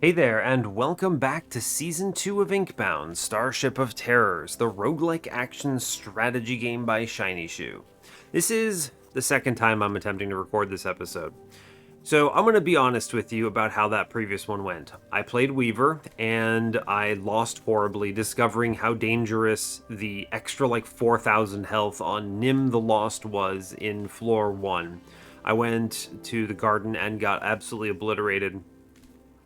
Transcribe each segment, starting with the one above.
Hey there, and welcome back to Season 2 of Inkbound, Starship of Terrors, the roguelike action strategy game by Shiny Shoe. This is the second time I'm attempting to record this episode. So I'm going to be honest with you about how that previous one went. I played Weaver, and I lost horribly, discovering how dangerous the extra 4,000 health on Nim the Lost was in Floor 1. I went to the garden and got absolutely obliterated.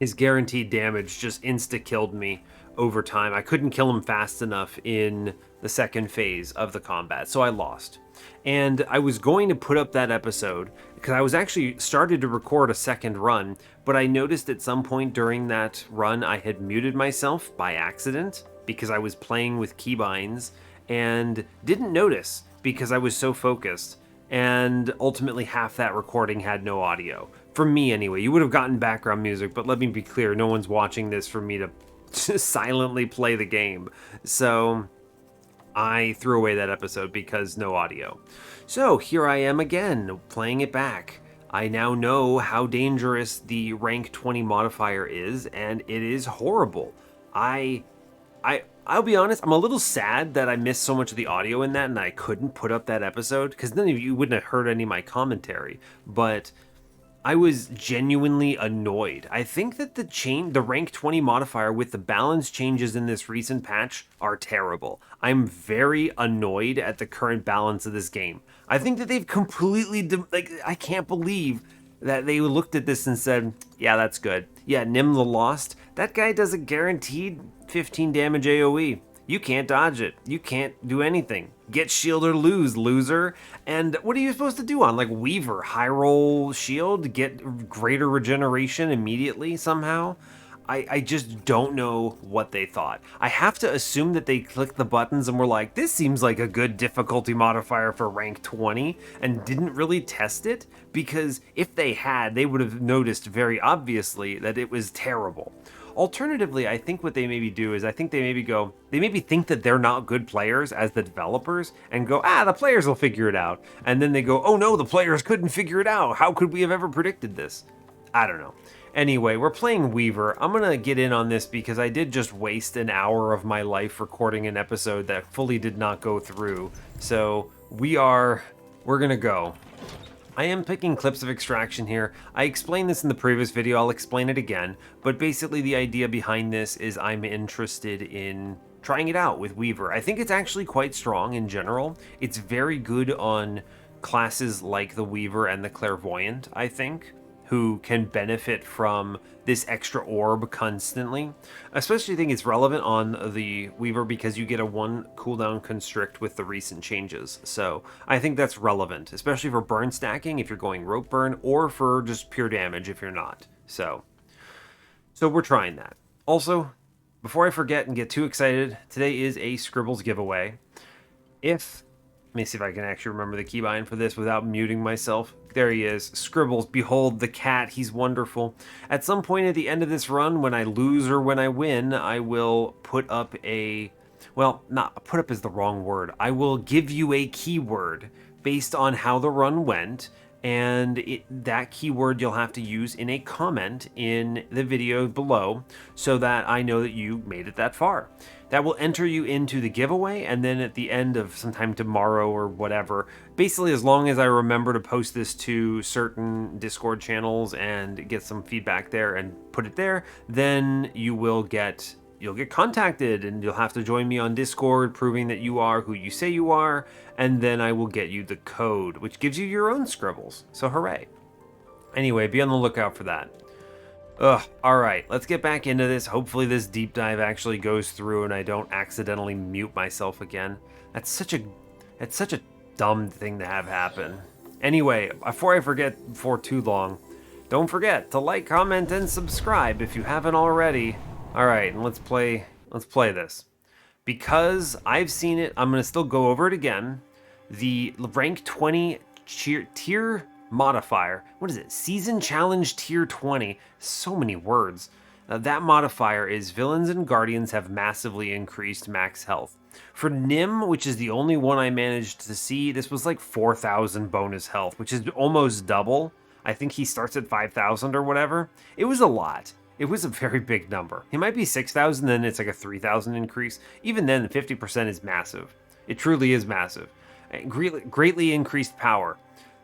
His guaranteed damage just insta-killed me over time. I couldn't kill him fast enough in the second phase of the combat, so I lost. And I was going to put up that episode because I was actually started to record a second run, but I noticed at some point during that run I had muted myself by accident because I was playing with keybinds and didn't notice because I was so focused. And ultimately half that recording had no audio. For me anyway. You would have gotten background music, but let me be clear, no one's watching this for me to just silently play the game. So I threw away that episode because no audio. So here I am again, playing it back. I now know how dangerous the rank 20 modifier is, and it is horrible. I'll be honest, I'm a little sad that I missed so much of the audio in that and I couldn't put up that episode, because then you wouldn't have heard any of my commentary. But I was genuinely annoyed. I think that the rank 20 modifier with the balance changes in this recent patch are terrible. I'm very annoyed at the current balance of this game. I think that they've completely, I can't believe that they looked at this and said, yeah, that's good. Yeah, Nim the Lost, that guy does a guaranteed 15 damage AoE. You can't dodge it. You can't do anything. Get shield or lose, loser. And what are you supposed to do on Weaver? High roll shield? Get greater regeneration immediately somehow? I just don't know what they thought. I have to assume that they clicked the buttons and were like, this seems like a good difficulty modifier for rank 20, and didn't really test it, because if they had, they would have noticed very obviously that it was terrible. Alternatively, I think what they maybe do is I think they maybe think that they're not good players as the developers and go, the players will figure it out. And then they go, oh no, the players couldn't figure it out. How could we have ever predicted this? I don't know. Anyway, we're playing Weaver. I'm gonna get in on this because I did just waste an hour of my life recording an episode that fully did not go through. So we're gonna go. I am picking clips of extraction here. I explained this in the previous video, I'll explain it again, but basically the idea behind this is I'm interested in trying it out with Weaver. I think it's actually quite strong in general. It's very good on classes like the Weaver and the Clairvoyant, I think, who can benefit from this extra orb constantly. Especially think it's relevant on the Weaver because you get a 1 cooldown constrict with the recent changes. So I think that's relevant, especially for burn stacking if you're going rope burn, or for just pure damage if you're not. So we're trying that. Also, before I forget and get too excited, today is a Scribbles giveaway. Let me see if I can actually remember the keybind for this without muting myself. There he is. Scribbles, behold the cat. He's wonderful. At some point at the end of this run, when I lose or when I win, I will put up not put up is the wrong word. I will give you a keyword based on how the run went, and that keyword you'll have to use in a comment in the video below so that I know that you made it that far. That will enter you into the giveaway, and then at the end of sometime tomorrow or whatever, basically as long as I remember to post this to certain Discord channels and get some feedback there and put it there, then you'll get contacted and you'll have to join me on Discord proving that you are who you say you are, and then I will get you the code, which gives you your own Scribbles. So hooray. Anyway, be on the lookout for that. Alright, let's get back into this. Hopefully this deep dive actually goes through and I don't accidentally mute myself again. That's such a dumb thing to have happen. Anyway, before I forget for too long, don't forget to like, comment, and subscribe if you haven't already. Alright, and let's play this. Because I've seen it, I'm going to still go over it again. The rank 20 tier modifier. What is it? Season Challenge Tier 20. So many words. That modifier is villains and guardians have massively increased max health. For Nim, which is the only one I managed to see, this was 4,000 bonus health, which is almost double. I think he starts at 5,000 or whatever. It was a lot. It was a very big number. It might be 6,000, then it's like a 3,000 increase. Even then, 50% is massive. It truly is massive. Greatly increased power.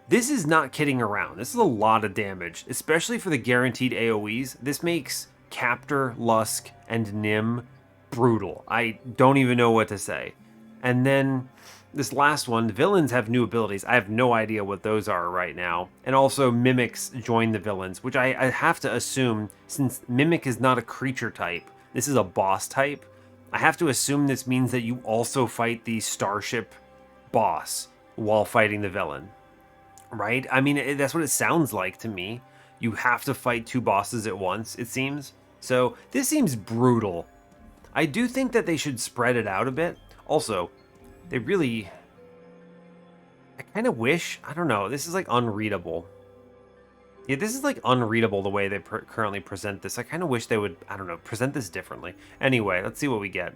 This is not kidding around. This is a lot of damage, especially for the guaranteed AoEs. This makes Captor, Lusk, and Nim brutal. I don't even know what to say. And then this last one, the villains have new abilities. I have no idea what those are right now. And also Mimics join the villains, which I have to assume, since Mimic is not a creature type, this is a boss type, I have to assume this means that you also fight the Starship boss while fighting the villain. Right? I mean, that's what it sounds like to me. You have to fight two bosses at once, it seems. So this seems brutal. I do think that they should spread it out a bit. Also, they really... I kind of wish... I don't know. This is like unreadable. Yeah, this is like unreadable the way they currently present this. I kind of wish they would, I don't know, present this differently. Anyway, let's see what we get.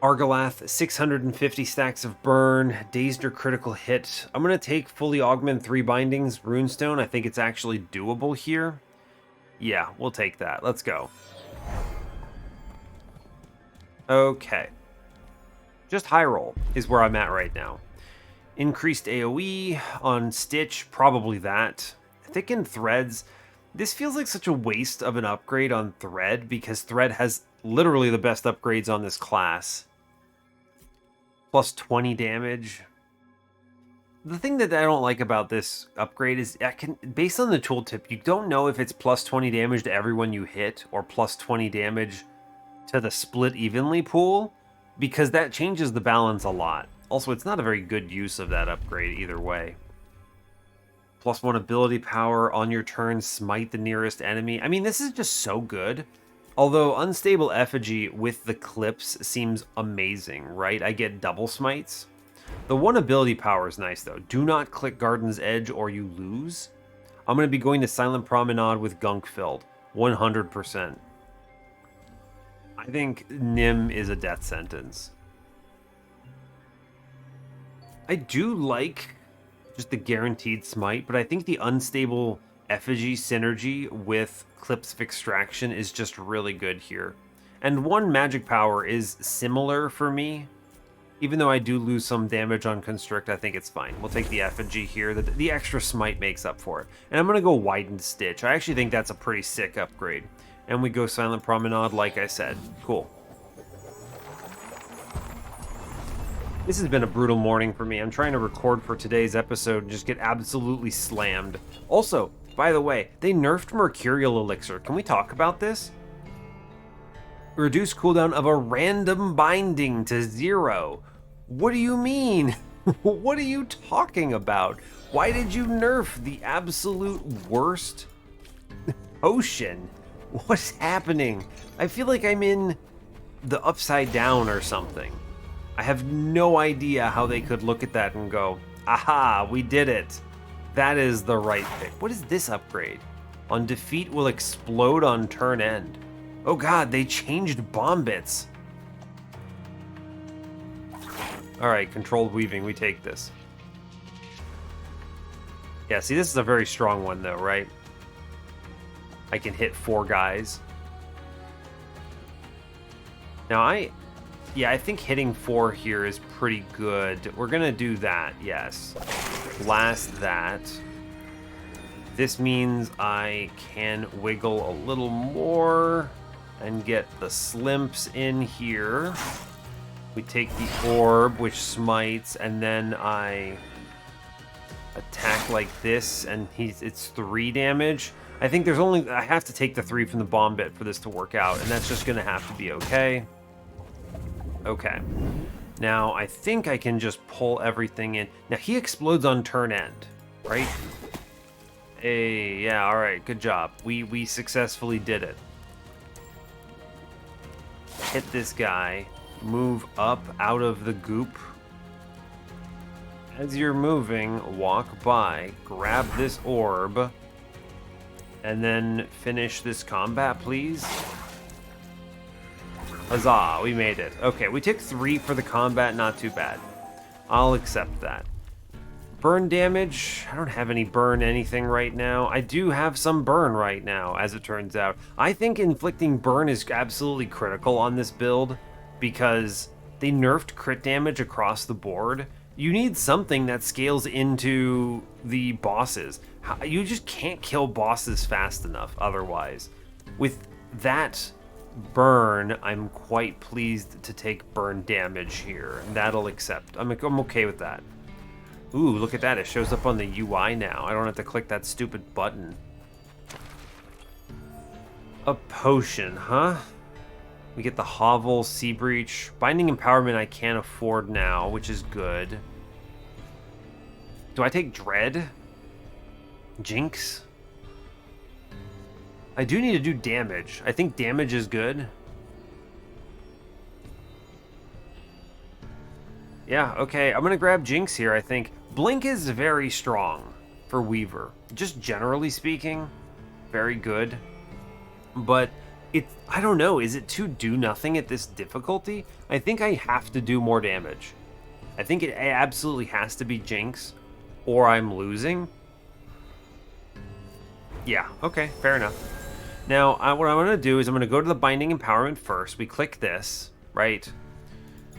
Argalath, 650 stacks of burn, dazed or critical hit. I'm going to take fully augment 3 bindings, runestone. I think it's actually doable here. Yeah, we'll take that. Let's go. Okay. Just high roll is where I'm at right now. Increased AoE on Stitch, probably that. Thickened threads. This feels like such a waste of an upgrade on Thread because Thread has literally the best upgrades on this class. Plus 20 damage. The thing that I don't like about this upgrade is, based on the tooltip, you don't know if it's plus 20 damage to everyone you hit or plus 20 damage to the split evenly pool, because that changes the balance a lot. Also, it's not a very good use of that upgrade either way. Plus 1 ability power on your turn, smite the nearest enemy. I mean, this is just so good. Although Unstable Effigy with the clips seems amazing, right? I get double smites. The 1 ability power is nice, though. Do not click Garden's Edge or you lose. I'm going to be going to Silent Promenade with Gunk Filled. 100%. I think Nim is a death sentence. I do like just the guaranteed smite, but I think the Unstable Effigy synergy with Clips of Extraction is just really good here. And 1 magic power is similar for me. Even though I do lose some damage on Constrict, I think it's fine. We'll take the Effigy here. The extra smite makes up for it. And I'm going to go Widened Stitch. I actually think that's a pretty sick upgrade. And we go Silent Promenade, like I said. Cool. This has been a brutal morning for me. I'm trying to record for today's episode and just get absolutely slammed. Also, by the way, they nerfed Mercurial Elixir. Can we talk about this? Reduce cooldown of a random binding to 0. What do you mean? What are you talking about? Why did you nerf the absolute worst potion? What's happening? I feel like I'm in the Upside Down or something. I have no idea how they could look at that and go, aha, we did it. That is the right pick. What is this upgrade? On defeat will explode on turn end. Oh god, they changed bomb bits. Alright, controlled weaving, we take this. Yeah, see, this is a very strong one though, right? I can hit 4 guys. Now I think hitting 4 here is pretty good. We're gonna do that, yes. Blast that. This means I can wiggle a little more and get the slimps in here. We take the orb, which smites, and then I attack like this, and it's 3 damage. I think I have to take the 3 from the bomb bit for this to work out, and that's just gonna have to be okay. Okay. Now, I think I can just pull everything in. Now, he explodes on turn end, right? Hey, yeah, alright, good job. We successfully did it. Hit this guy. Move up out of the goop. As you're moving, walk by, grab this orb, and then finish this combat, please. Huzzah, we made it. Okay, we took 3 for the combat, not too bad. I'll accept that. Burn damage. I don't have any burn anything right now. I do have some burn right now, as it turns out. I think inflicting burn is absolutely critical on this build because they nerfed crit damage across the board. You need something that scales into the bosses. You just can't kill bosses fast enough otherwise. With that burn, I'm quite pleased to take burn damage here. That'll accept. I'm okay with that. Ooh, look at that. It shows up on the UI now. I don't have to click that stupid button. A potion, huh? We get the Hovel, Sea Breach. Binding Empowerment I can't afford now, which is good. Do I take Dread? Jinx? I do need to do damage. I think damage is good. Yeah, okay. I'm going to grab Jinx here, I think. Blink is very strong for Weaver. Just generally speaking, very good. But I don't know, is it too do nothing at this difficulty? I think I have to do more damage. I think it absolutely has to be Jinx, or I'm losing. Yeah, okay, fair enough. Now, what I'm going to do is I'm going to go to the Binding Empowerment first. We click this, right?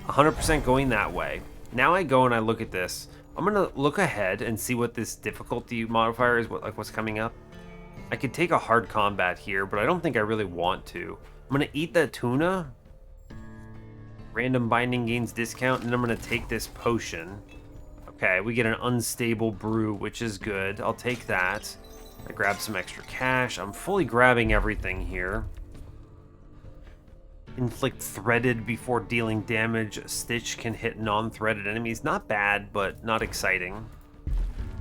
100% going that way. Now I go and I look at this. I'm going to look ahead and see what this difficulty modifier is, what's coming up. I could take a hard combat here, but I don't think I really want to. I'm going to eat the tuna. Random binding gains discount, and I'm going to take this potion. Okay, we get an unstable brew, which is good. I'll take that. I grab some extra cash. I'm fully grabbing everything here. Inflict threaded before dealing damage. Stitch can hit non-threaded enemies. Not bad, but not exciting.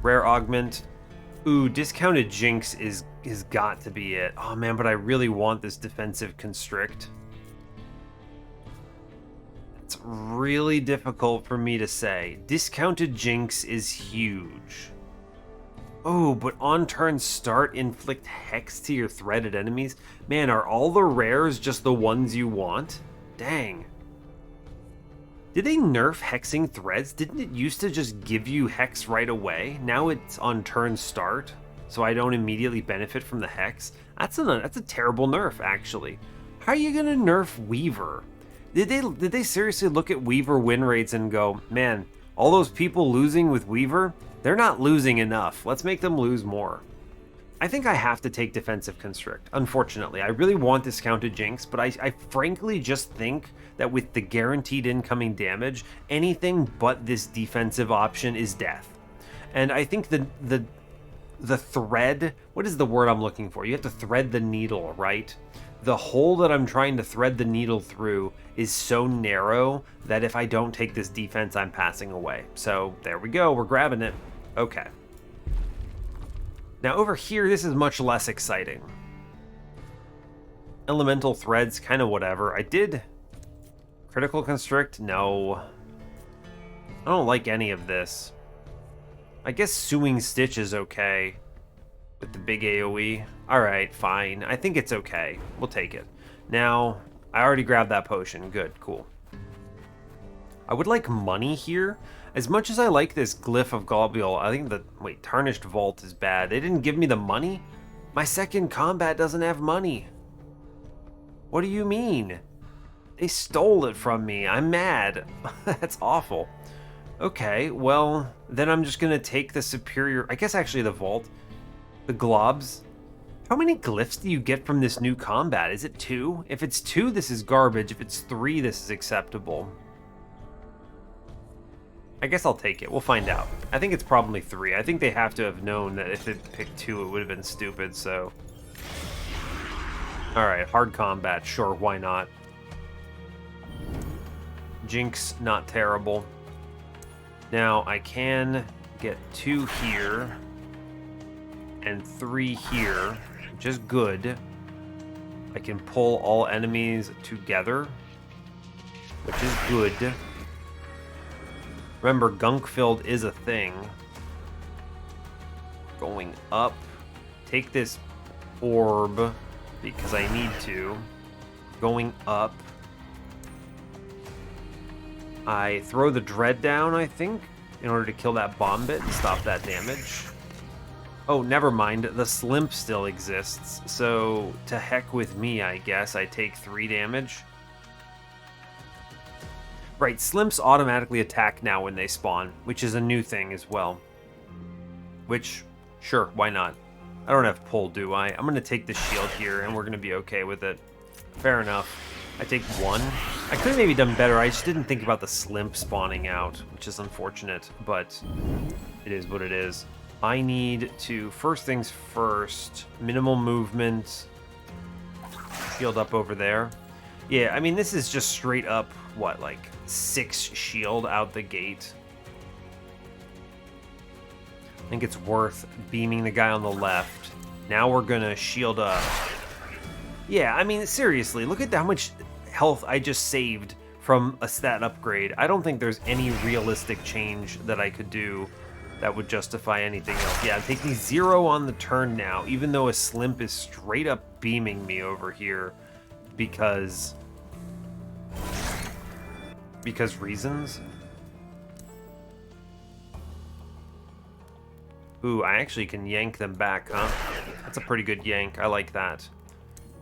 Rare augment. Ooh, discounted Jinx is got to be it. Oh man, but I really want this defensive constrict. It's really difficult for me to say. Discounted Jinx is huge. Oh, but on turn start, inflict hex to your threaded enemies? Man, are all the rares just the ones you want? Dang. Did they nerf hexing threads? Didn't it used to just give you hex right away? Now it's on turn start, so I don't immediately benefit from the hex? That's a terrible nerf, actually. How are you gonna nerf Weaver? Did they seriously look at Weaver win rates and go, man, all those people losing with Weaver, they're not losing enough. Let's make them lose more. I think I have to take Defensive Constrict, unfortunately. I really want Discounted Jinx, but I frankly just think that with the guaranteed incoming damage, anything but this defensive option is death. And I think the thread, what is the word I'm looking for? You have to thread the needle, right? The hole that I'm trying to thread the needle through is so narrow that if I don't take this defense, I'm passing away. So there we go, we're grabbing it. Okay. Now over here, this is much less exciting. Elemental threads, kind of whatever. I did critical constrict? No. I don't like any of this. I guess Suing Stitch is okay with the big AoE. Alright, fine. I think it's okay. We'll take it. Now, I already grabbed that potion. Good, cool. I would like money here. As much as I like this Glyph of Globule, I think that... Wait, Tarnished Vault is bad. They didn't give me the money? My second combat doesn't have money. What do you mean? They stole it from me. I'm mad. That's awful. Okay, well, then I'm just gonna take the superior... I guess actually the Vault. The Globs. How many glyphs do you get from this new combat? Is it 2? If it's 2, this is garbage. If it's 3, this is acceptable. I guess I'll take it. We'll find out. I think it's probably 3. I think they have to have known that if they picked 2, it would have been stupid, so... Alright, hard combat. Sure, why not? Jinx, not terrible. Now, I can get 2 here... and 3 here, which is good. I can pull all enemies together, which is good. Remember, gunk-filled is a thing. Going up. Take this orb, because I need to. Going up. I throw the dread down, I think. in order to kill that bombit and stop that damage. Oh, never mind. The Slimp still exists. So, to heck with me, I guess. I take 3 damage. Right, Slimps automatically attack now when they spawn, which is a new thing as well. Which, sure, why not? I don't have pull, do I? I'm going to take the shield here, and we're going to be okay with it. Fair enough. I take 1. I could have maybe done better. I just didn't think about the Slimp spawning out, which is unfortunate, but it is what it is. I need to, first things first, minimal movement, shield up over there. Yeah, I mean, this is just straight up, what, like 6 shield out the gate. I think it's worth beaming the guy on the left. Now we're gonna shield up. Yeah, I mean, seriously, look at how much health I just saved from a stat upgrade. I don't think there's any realistic change that I could do that would justify anything else. Yeah, I'm taking 0 on the turn now, even though a Slimp is straight up beaming me over here because reasons. Ooh, I actually can yank them back, huh? That's a pretty good yank. I like that.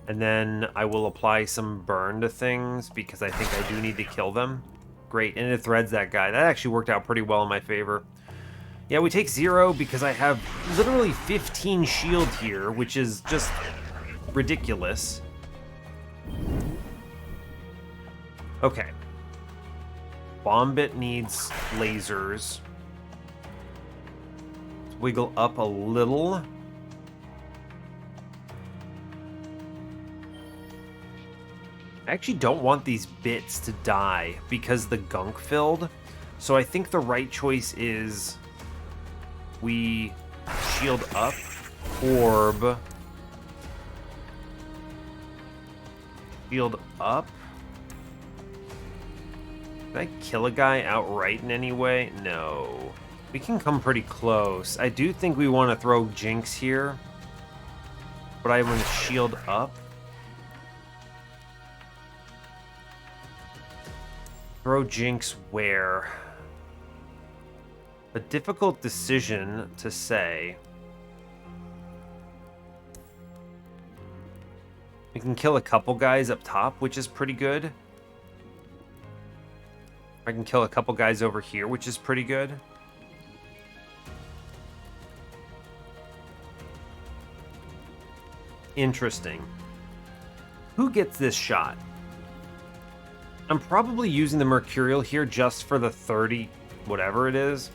And then I will apply some burn to things because I think I do need to kill them. Great, and it threads that guy. That actually worked out pretty well in my favor. Yeah, we take 0 because I have literally 15 shield here, which is just ridiculous. Okay. Bombit needs lasers. Let's wiggle up a little. I actually don't want these bits to die because the gunk filled. So I think the right choice is we shield up, orb, shield up. Did I kill a guy outright in any way? No. We can come pretty close. I do think we want to throw Jinx here, but I want to shield up. Throw Jinx where? A difficult decision to say. We can kill a couple guys up top, which is pretty good. I can kill a couple guys over here, which is pretty good. Interesting. Who gets this shot? I'm probably using the Mercurial here just for the 30, whatever it is.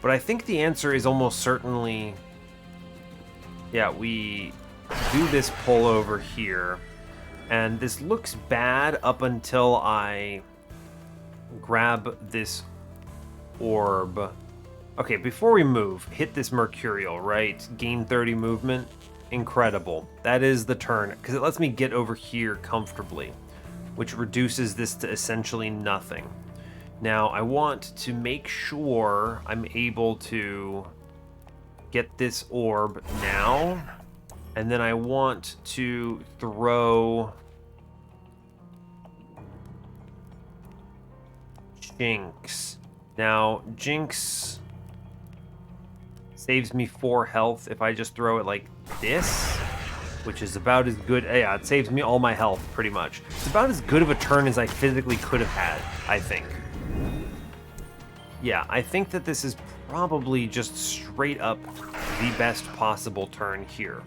But I think the answer is almost certainly... Yeah, we do this pull over here. And this looks bad up until I grab this orb. Okay, before we move, hit this Mercurial, right? Gain 30 movement. Incredible. That is the turn, because it lets me get over here comfortably, which reduces this to essentially nothing. Now, I want to make sure I'm able to get this orb now, and then I want to throw Jinx. Now, Jinx saves me 4 health if I just throw it like this, which is about as good. Yeah, it saves me all my health, pretty much. It's about as good of a turn as I physically could have had, I think. Yeah, I think that this is probably just straight up the best possible turn here.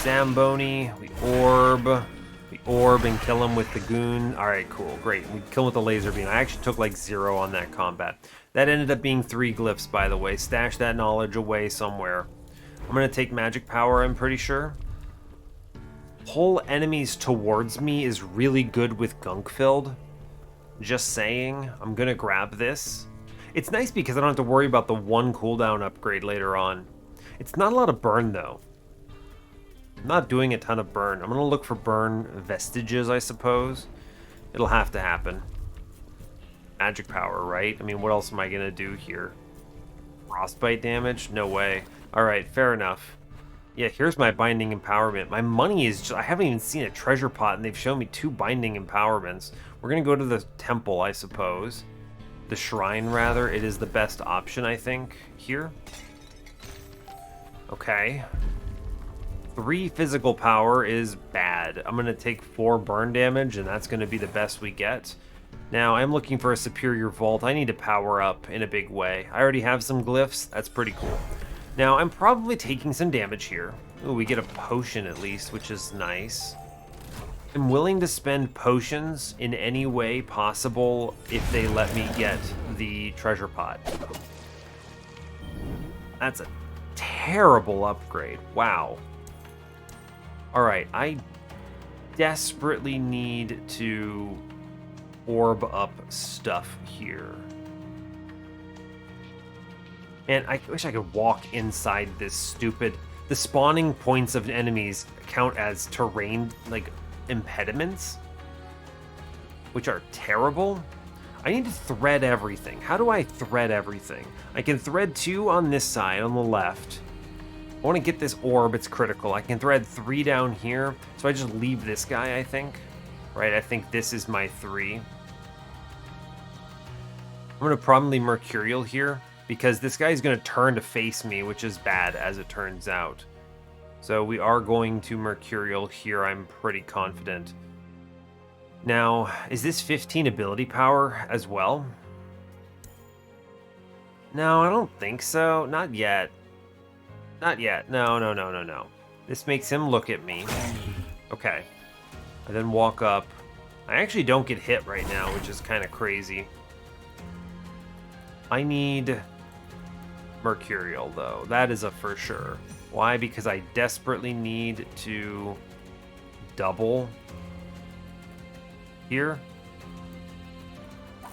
Zamboni, we orb and kill him with the goon. Alright, cool, great. We kill him with the laser beam. I actually took like 0 on that combat. That ended up being 3 glyphs, by the way. Stash that knowledge away somewhere. I'm going to take magic power, I'm pretty sure. Pull enemies towards me is really good with gunk filled. Just saying. I'm going to grab this. It's nice because I don't have to worry about the 1 cooldown upgrade later on. It's not a lot of burn, though. I'm not doing a ton of burn. I'm going to look for burn vestiges, I suppose. It'll have to happen. Magic power, right? I mean, what else am I going to do here? Frostbite damage? No way. Alright, fair enough. Yeah, here's my binding empowerment. My money is just... I haven't even seen a treasure pot, and they've shown me 2 binding empowerments. We're going to go to the temple, I suppose. the shrine rather, it is the best option, I think, here. Okay. 3 physical power is bad. I'm going to take 4 burn damage, and that's going to be the best we get. Now, I'm looking for a superior vault. I need to power up in a big way. I already have some glyphs. That's pretty cool. Now, I'm probably taking some damage here. Ooh, we get a potion at least, which is nice. I'm willing to spend potions in any way possible if they let me get the treasure pot. That's a terrible upgrade. Wow. Alright, I desperately need to orb up stuff here. And I wish I could walk inside this stupid... The spawning points of enemies count as terrain, like, impediments, which are terrible. I need to thread everything. How do I thread everything? I can thread 2 on this side, on the left. I want to get this orb, it's critical. I can thread 3 down here, so I just leave this guy, I think. Right, I think this is my 3. I'm going to probably Mercurial here, because this guy's going to turn to face me, which is bad, as it turns out. So we are going to Mercurial here, I'm pretty confident. Now, is this 15 ability power as well? No, I don't think so. Not yet. Not yet. No. This makes him look at me. Okay. I then walk up. I actually don't get hit right now, which is kind of crazy. I need Mercurial, though. That is a for sure. Why? Because I desperately need to double here.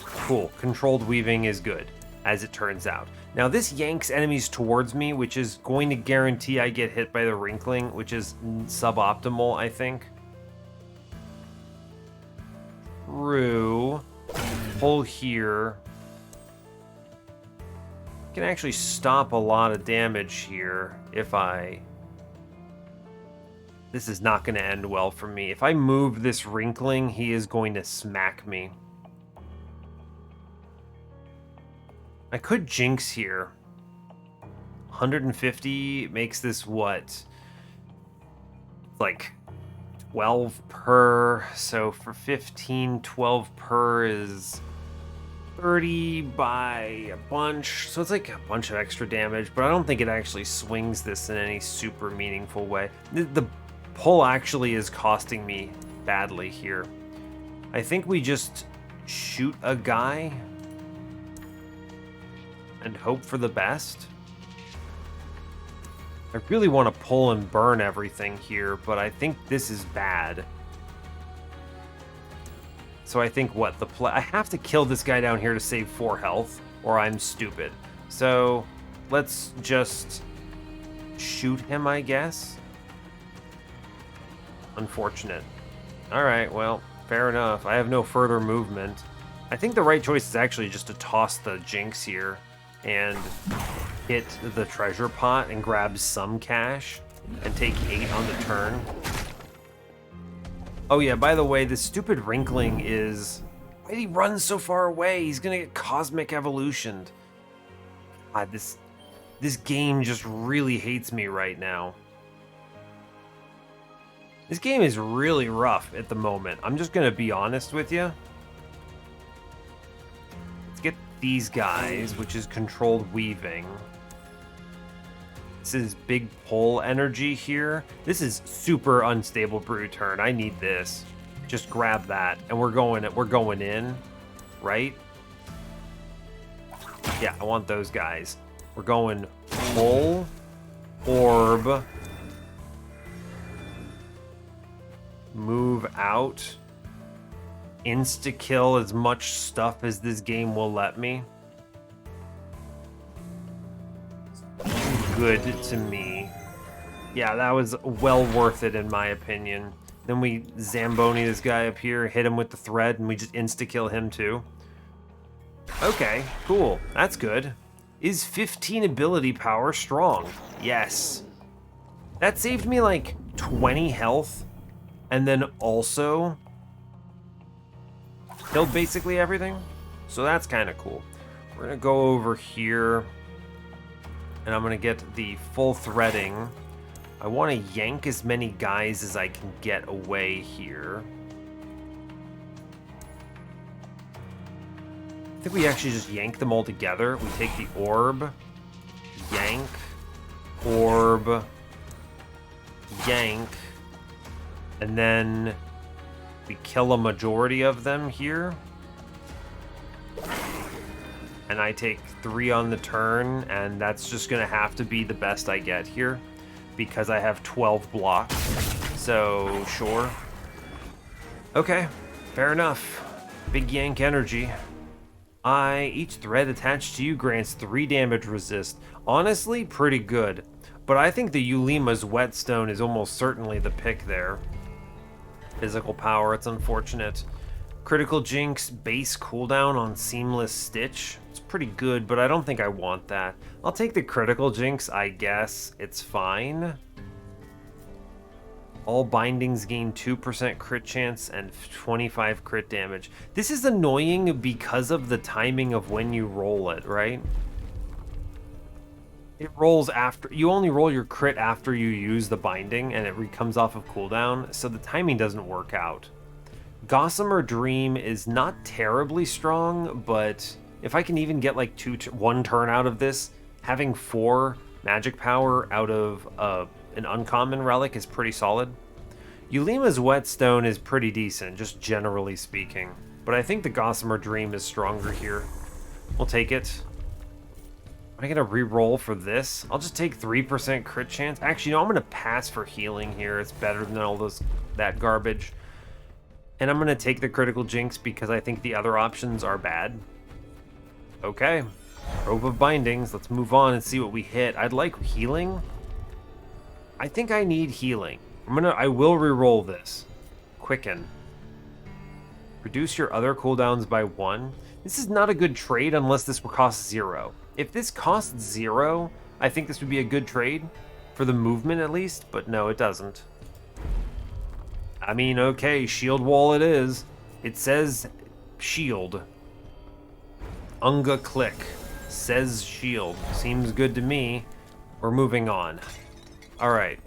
Cool. Controlled weaving is good, as it turns out. Now, this yanks enemies towards me, which is going to guarantee I get hit by the Wrinkling, which is suboptimal, I think. True. Pull here. Can actually stop a lot of damage here if I... This is not going to end well for me. If I move this Wrinkling, he is going to smack me. I could Jinx here. 150 makes this what? Like 12 per. So for 15, 12 per is 30 by a bunch. So it's like a bunch of extra damage, but I don't think it actually swings this in any super meaningful way. The pull actually is costing me badly here. I think we just shoot a guy and hope for the best. I really want to pull and burn everything here, but I think this is bad. So I think what the play... I have to kill this guy down here to save 4 health, or I'm stupid. So let's just shoot him, I guess. Unfortunate. Alright, well, fair enough. I have no further movement. I think the right choice is actually just to toss the Jinx here and hit the treasure pot and grab some cash and take 8 on the turn. Oh yeah, by the way, this stupid Wrinkling is... Why did he run so far away? He's gonna get Cosmic Evolutioned. God, this game just really hates me right now. This game is really rough at the moment. I'm just gonna be honest with you. Let's get these guys, which is controlled weaving. This is big pull energy here. This is super unstable brew turn. I need this. Just grab that, and we're going in, right? Yeah, I want those guys. We're going pull, orb, move out, insta-kill as much stuff as this game will let me. Good to me. Yeah, that was well worth it in my opinion. Then we Zamboni this guy up here, hit him with the thread, and we just insta-kill him too. Okay, cool. That's good. Is 15 ability power strong? Yes. That saved me like 20 health, and then also killed basically everything. So that's kind of cool. We're going to go over here, and I'm going to get the full threading. I want to yank as many guys as I can get away here. I think we actually just yank them all together. We take the orb, yank, orb, yank, and then we kill a majority of them here. And I take 3 on the turn, and that's just going to have to be the best I get here because I have 12 blocks. So, sure. Okay, fair enough. Big yank energy. Each thread attached to you grants 3 damage resist. Honestly, pretty good. But I think the Yulima's Whetstone is almost certainly the pick there. Physical power, it's unfortunate. Critical Jinx, base cooldown on Seamless Stitch. It's pretty good, but I don't think I want that. I'll take the Critical Jinx, I guess. It's fine. All bindings gain 2% crit chance and 25 crit damage. This is annoying because of the timing of when you roll it, right? It rolls after, you only roll your crit after you use the binding, and it comes off of cooldown, so the timing doesn't work out. Gossamer Dream is not terribly strong, but if I can even get like 1 turn out of this, having 4 magic power out of an uncommon relic is pretty solid. Yulima's Whetstone is pretty decent, just generally speaking, but I think the Gossamer Dream is stronger here. We'll take it. Am I going to re-roll for this? I'll just take 3% crit chance. Actually, no, I'm going to pass for healing here. It's better than all that garbage. And I'm going to take the Critical Jinx because I think the other options are bad. Okay. Robe of Bindings. Let's move on and see what we hit. I'd like healing. I think I need healing. I will re-roll this. Quicken. Reduce your other cooldowns by 1. This is not a good trade unless this will cost 0. If this costs 0, I think this would be a good trade. For the movement at least, but no, it doesn't. I mean, okay, shield wall it is. It says shield. Unga click. Says shield. Seems good to me. We're moving on. Alright.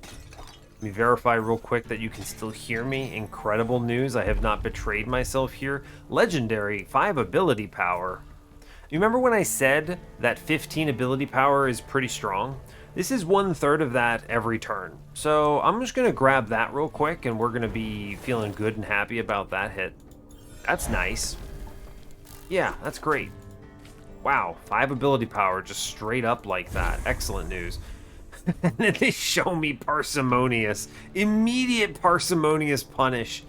Let me verify real quick that you can still hear me. Incredible news. I have not betrayed myself here. Legendary. 5 ability power. You remember when I said that 15 ability power is pretty strong? This is 1/3 of that every turn. So I'm just going to grab that real quick, and we're going to be feeling good and happy about that hit. That's nice. Yeah, that's great. Wow, 5 ability power just straight up like that. Excellent news. And then they show me Parsimonious. Immediate Parsimonious punish.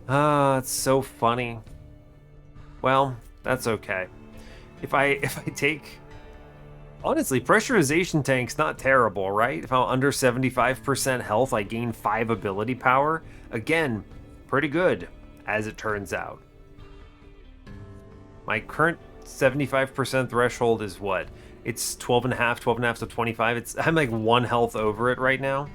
Ah, it's so funny. Well, that's okay. If I take... Honestly, pressurization tank's not terrible, right? If I'm under 75% health, I gain 5 ability power. Again, pretty good, as it turns out. My current 75% threshold is what? It's 12.5 to 25. I'm like 1 health over it right now.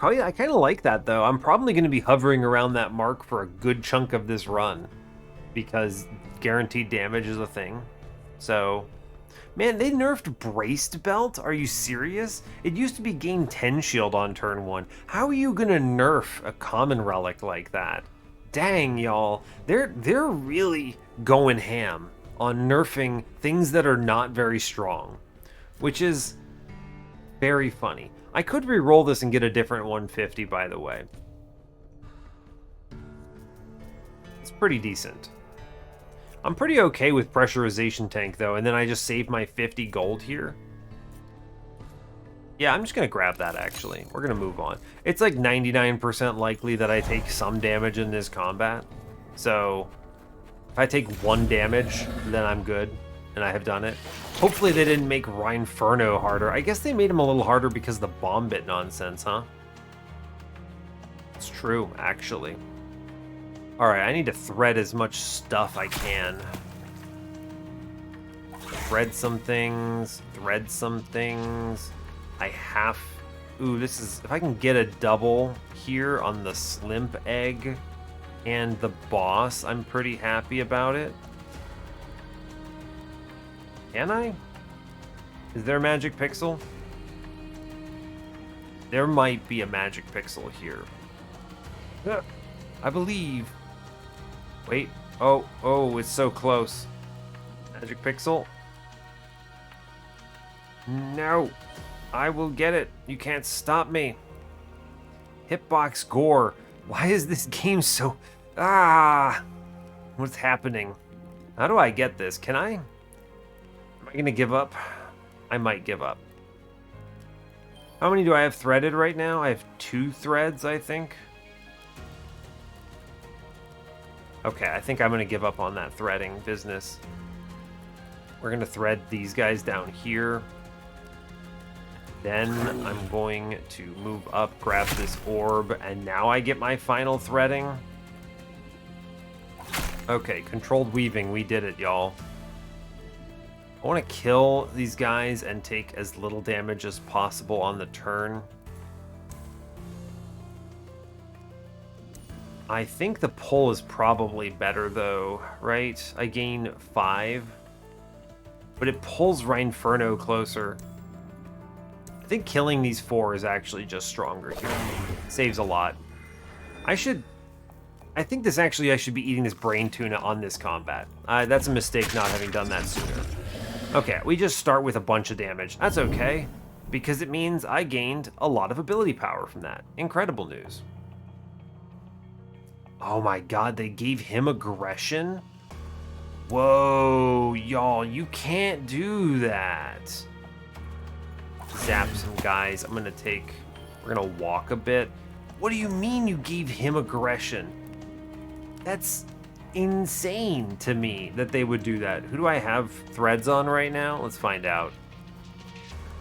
I kind of like that, though. I'm probably going to be hovering around that mark for a good chunk of this run, because guaranteed damage is a thing. So... Man, they nerfed Braced Belt? Are you serious? It used to be gain 10 shield on turn 1. How are you gonna nerf a common relic like that? Dang, y'all. They're really going ham on nerfing things that are not very strong, which is very funny. I could re-roll this and get a different 150, by the way. It's pretty decent. I'm pretty okay with pressurization tank, though, and then I just save my 50 gold here. Yeah, I'm just going to grab that, actually. We're going to move on. It's like 99% likely that I take some damage in this combat. So, if I take 1 damage, then I'm good, and I have done it. Hopefully they didn't make Rhinferno harder. I guess they made him a little harder because of the bomb bit nonsense, huh? It's true, actually. Alright, I need to thread as much stuff I can. Thread some things. I have... Ooh, this is... If I can get a double here on the Slimp Egg, And the boss, I'm pretty happy about it. Can I? Is there a magic pixel? There might be a magic pixel here. I believe. Wait. Oh, it's so close. Magic pixel. No. I will get it. You can't stop me. Hitbox gore. Why is this game so... What's happening? How do I get this? Can I? Am I going to give up? I might give up. How many do I have threaded right now? I have 2 threads, I think. Okay, I think I'm going to give up on that threading business. We're going to thread these guys down here. Then I'm going to move up, grab this orb, and now I get my final threading. Okay, controlled weaving. We did it, y'all. I want to kill these guys and take as little damage as possible on the turn. I think the pull is probably better, though, right? I gain 5, but it pulls Rhinferno closer. I think killing these 4 is actually just stronger here. Saves a lot. I think this actually, I should be eating this brain tuna on this combat. That's a mistake not having done that sooner. Okay, we just start with a bunch of damage. That's okay, because it means I gained a lot of ability power from that. Incredible news. Oh my god, they gave him aggression? Whoa, y'all, you can't do that. Zap some guys. We're gonna walk a bit. What do you mean you gave him aggression? That's insane to me that they would do that. Who do I have threads on right now? Let's find out.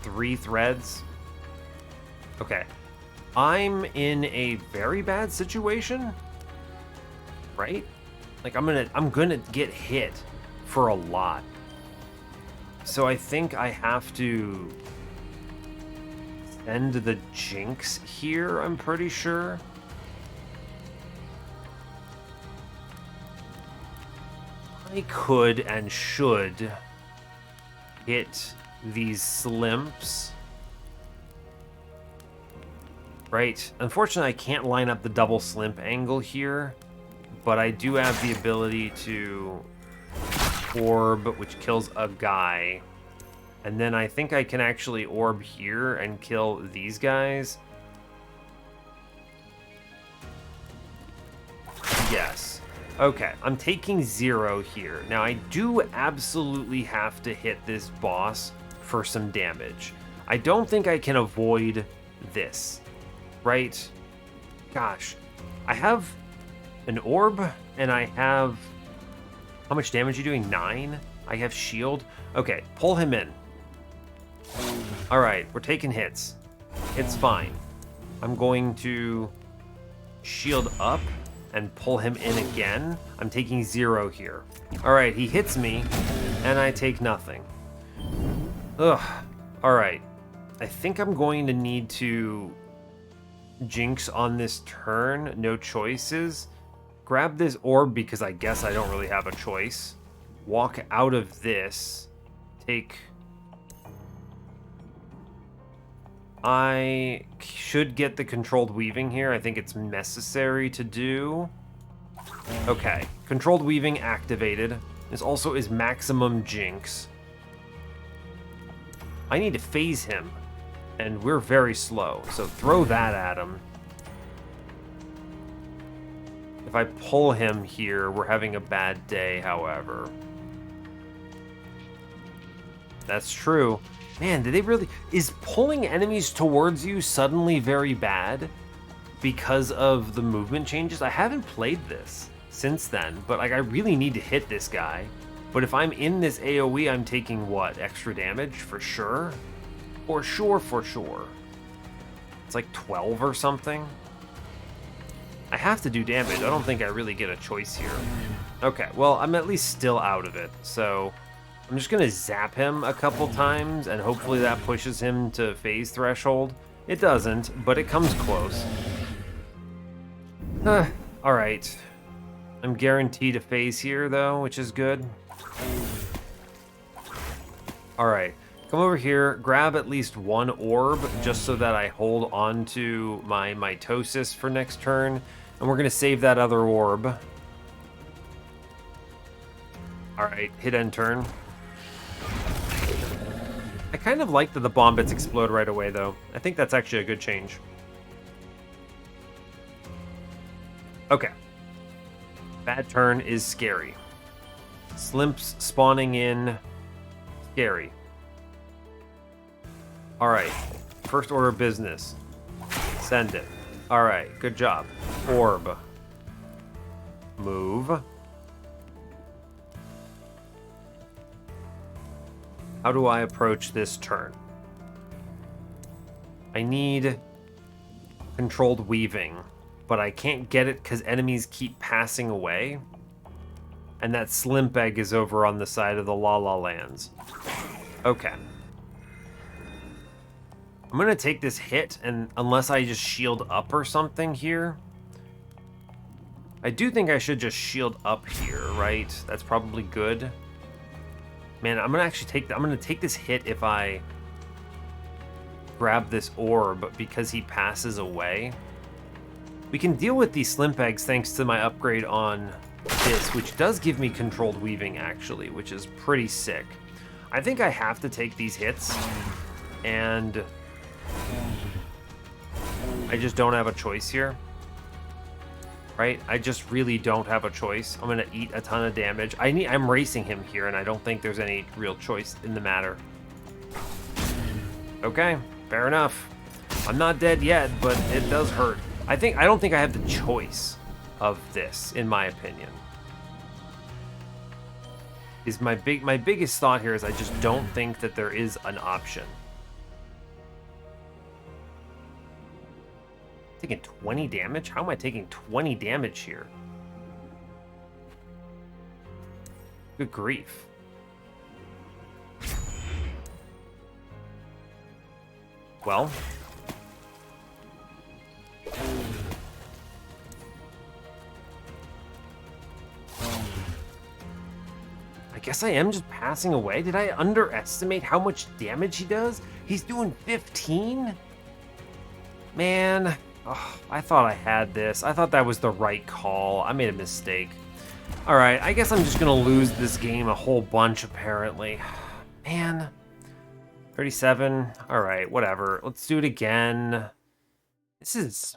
3 threads. Okay. I'm in a very bad situation, right? Like I'm gonna get hit for a lot. So I think I have to end the Jinx here, I'm pretty sure. I could and should hit these Slimps. Right. Unfortunately, I can't line up the double Slimp angle here, but I do have the ability to orb, which kills a guy. And then I think I can actually orb here and kill these guys. Yes. Okay, I'm taking 0 here. Now, I do absolutely have to hit this boss for some damage. I don't think I can avoid this, right? Gosh, I have an orb, and I have... How much damage are you doing? 9? I have shield. Okay, pull him in. Alright, we're taking hits. It's fine. I'm going to shield up and pull him in again. I'm taking 0 here. Alright, he hits me, and I take nothing. Ugh. Alright. I think I'm going to need to Jinx on this turn. No choices. Grab this orb because I guess I don't really have a choice. Walk out of this. Take... I should get the controlled weaving here. I think it's necessary to do. Okay, controlled weaving activated. This also is maximum Jinx. I need to phase him, and we're very slow, so throw that at him. If I pull him here, we're having a bad day, however. That's true. Man, did they really... Is pulling enemies towards you suddenly very bad because of the movement changes? I haven't played this since then, but like I really need to hit this guy. But if I'm in this AoE, I'm taking what? Extra damage? For sure? For sure. It's like 12 or something. I have to do damage. I don't think I really get a choice here. Okay, well, I'm at least still out of it, so... I'm just gonna zap him a couple times, and hopefully that pushes him to phase threshold. It doesn't, but it comes close. Alright. I'm guaranteed a phase here, though, which is good. All right, come over here, grab at least one orb, just so that I hold on to my mitosis for next turn, and we're gonna save that other orb. All right, hit end turn. I kind of like that the bomb bits explode right away, though. I think that's actually a good change. Okay. Bad turn is scary. Slimps spawning in. Scary. Alright. First order of business. Send it. Alright, good job. Orb. Move. How do I approach this turn? I need controlled weaving, but I can't get it because enemies keep passing away. And that Slimp Egg is over on the side of the La La Lands. Okay. I'm gonna take this hit, and unless I just shield up or something here. I do think I should just shield up here, right? That's probably good. Man, I'm gonna actually take. I'm gonna take this hit if I grab this orb because he passes away. We can deal with these Slimp Eggs thanks to my upgrade on this, which does give me controlled weaving actually, which is pretty sick. I think I have to take these hits, and I just don't have a choice here. Right? I just really don't have a choice. I'm gonna eat a ton of damage. I'm racing him here, and I don't think there's any real choice in the matter. Okay, fair enough. I'm not dead yet, but it does hurt. I don't think I have the choice of this, in my opinion. My biggest thought here is I just don't think that there is an option. Taking 20 damage? How am I taking 20 damage here? Good grief. Well. I guess I am just passing away. Did I underestimate how much damage he does? He's doing 15? Man. Oh, I thought I had this. I thought that was the right call. I made a mistake. All right, I guess I'm just gonna lose this game a whole bunch, apparently. Man. 37. All right, whatever. Let's do it again. This is...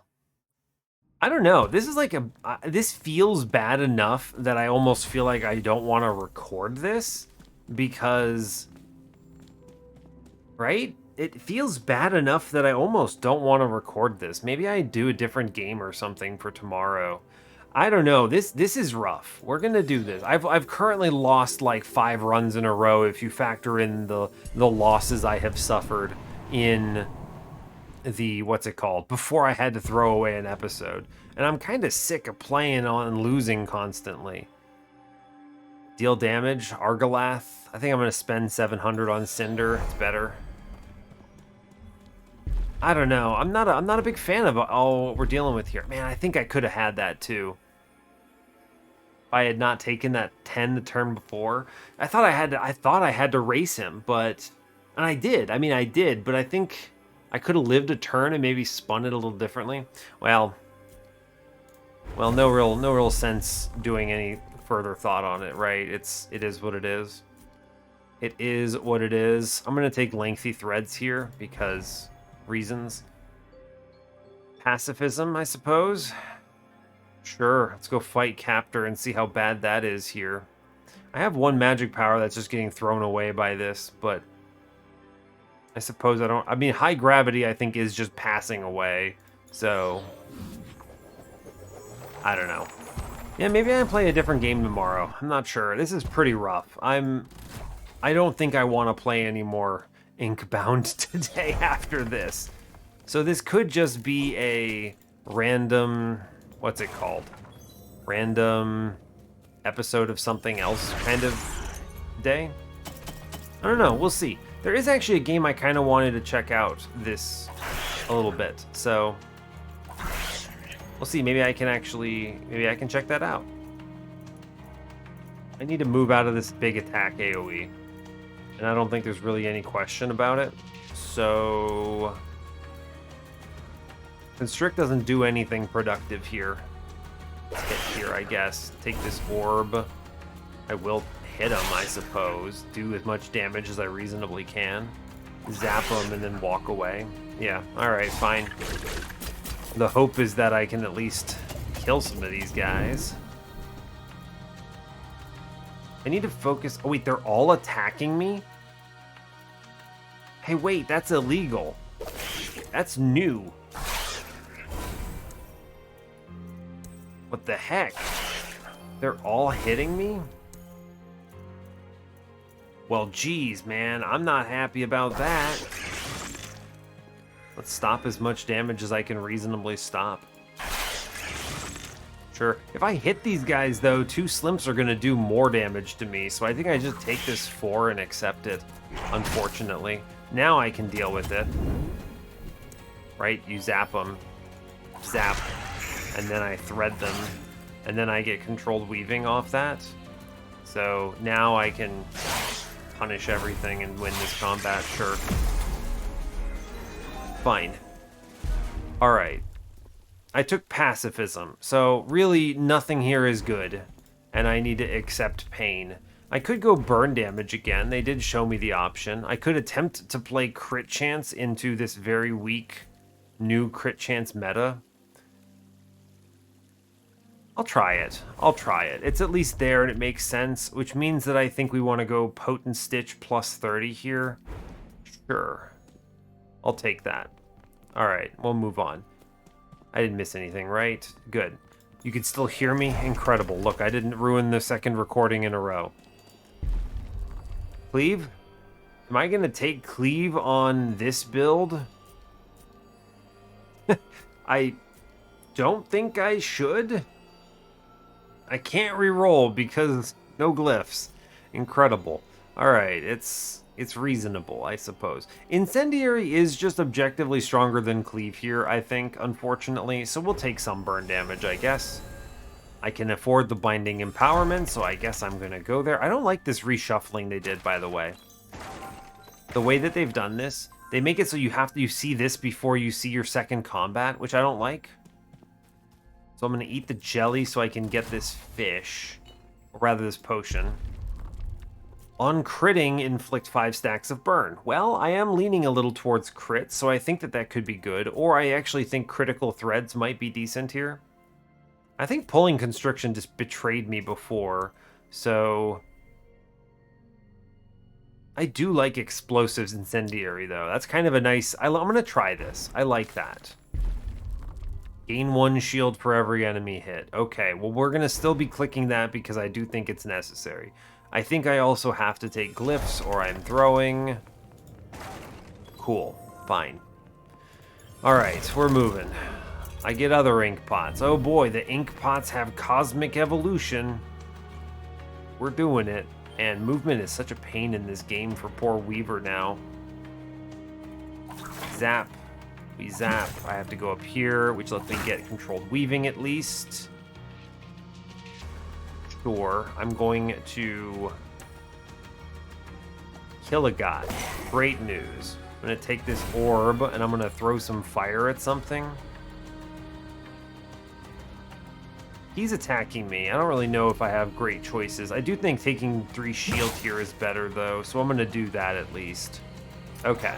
I don't know. This is like a... this feels bad enough that I almost feel like I don't want to record this. Because... Right? It feels bad enough that I almost don't want to record this. Maybe I do a different game or something for tomorrow. I don't know. This is rough. We're gonna do this. I've currently lost like 5 runs in a row if you factor in the losses I have suffered in the what's it called before I had to throw away an episode. And I'm kind of sick of playing on losing constantly. Deal damage, Argalath. I think I'm gonna spend 700 on Cinder. It's better. I don't know. I'm not a big fan of all we're dealing with here. Man, I think I could have had that too. If I had not taken that 10 the turn before. I thought I had to race him, and I did. I mean, I did, but I think I could have lived a turn and maybe spun it a little differently. Well, no real sense doing any further thought on it, right? It is what it is. It is what it is. I'm going to take lengthy threads here because reasons. Pacifism, I suppose. Sure, let's go fight Captor and see how bad that is here. I have 1 magic power that's just getting thrown away by this, but I suppose I mean, high gravity I think is just passing away, so I don't know. Yeah, maybe I play a different game tomorrow. I'm not sure. This is pretty rough. I don't think I want to play any more Inkbound today after this. So this could just be a random, what's it called? Random episode of something else kind of day. I don't know, we'll see. There is actually a game I kind of wanted to check out this a little bit. So we'll see, maybe I can check that out. I need to move out of this big attack AoE. And I don't think there's really any question about it. So... Constrict doesn't do anything productive here. Let's hit here, I guess. Take this orb. I will hit him, I suppose. Do as much damage as I reasonably can. Zap him and then walk away. Yeah, alright, fine. The hope is that I can at least kill some of these guys. I need to focus... Oh, wait, they're all attacking me? Hey, wait, that's illegal. That's new. What the heck? They're all hitting me? Well, geez, man, I'm not happy about that. Let's stop as much damage as I can reasonably stop. Sure. If I hit these guys, though, 2 slimps are going to do more damage to me, so I think I just take this 4 and accept it, unfortunately. Now I can deal with it. Right? You zap them. Zap. And then I thread them. And then I get controlled weaving off that. So now I can punish everything and win this combat, sure. Fine. Alright. I took pacifism, so really nothing here is good, and I need to accept pain. I could go burn damage again, they did show me the option. I could attempt to play crit chance into this very weak new crit chance meta. I'll try it. I'll try it. It's at least there and it makes sense, which means that I think we want to go Potent Stitch plus 30 here. Sure. I'll take that. Alright, we'll move on. I didn't miss anything, right? Good. You can still hear me? Incredible. Look, I didn't ruin the second recording in a row. Cleave? Am I going to take Cleave on this build? I don't think I should. I can't re-roll because no glyphs. Incredible. Alright, it's reasonable, I suppose. Incendiary is just objectively stronger than Cleave here, I think, unfortunately, so we'll take some burn damage, I guess. I can afford the Binding Empowerment, so I guess I'm gonna go there. I don't like this reshuffling they did, by the way. The way that they've done this, they make it so you see this before you see your second combat, which I don't like. So I'm gonna eat the jelly so I can get this fish, or rather this potion. On critting, inflict 5 stacks of burn. Well, I am leaning a little towards crit, so I think that that could be good, or I actually think critical threads might be decent here. I think pulling constriction just betrayed me before, so... I do like explosives incendiary, though. That's kind of a nice... I'm gonna try this. I like that. Gain 1 shield for every enemy hit. Okay, well, we're gonna still be clicking that because I do think it's necessary. I think I also have to take glyphs or I'm throwing. Cool. Fine. Alright, we're moving. I get other ink pots. Oh boy, the ink pots have cosmic evolution. We're doing it. And movement is such a pain in this game for poor Weaver now. Zap. We zap. I have to go up here, which lets me get controlled weaving at least. Sure, I'm going to kill a guy. Great news. I'm going to take this orb and I'm going to throw some fire at something. He's attacking me. I don't really know if I have great choices. I do think taking 3 shield here is better though, so I'm going to do that at least. Okay.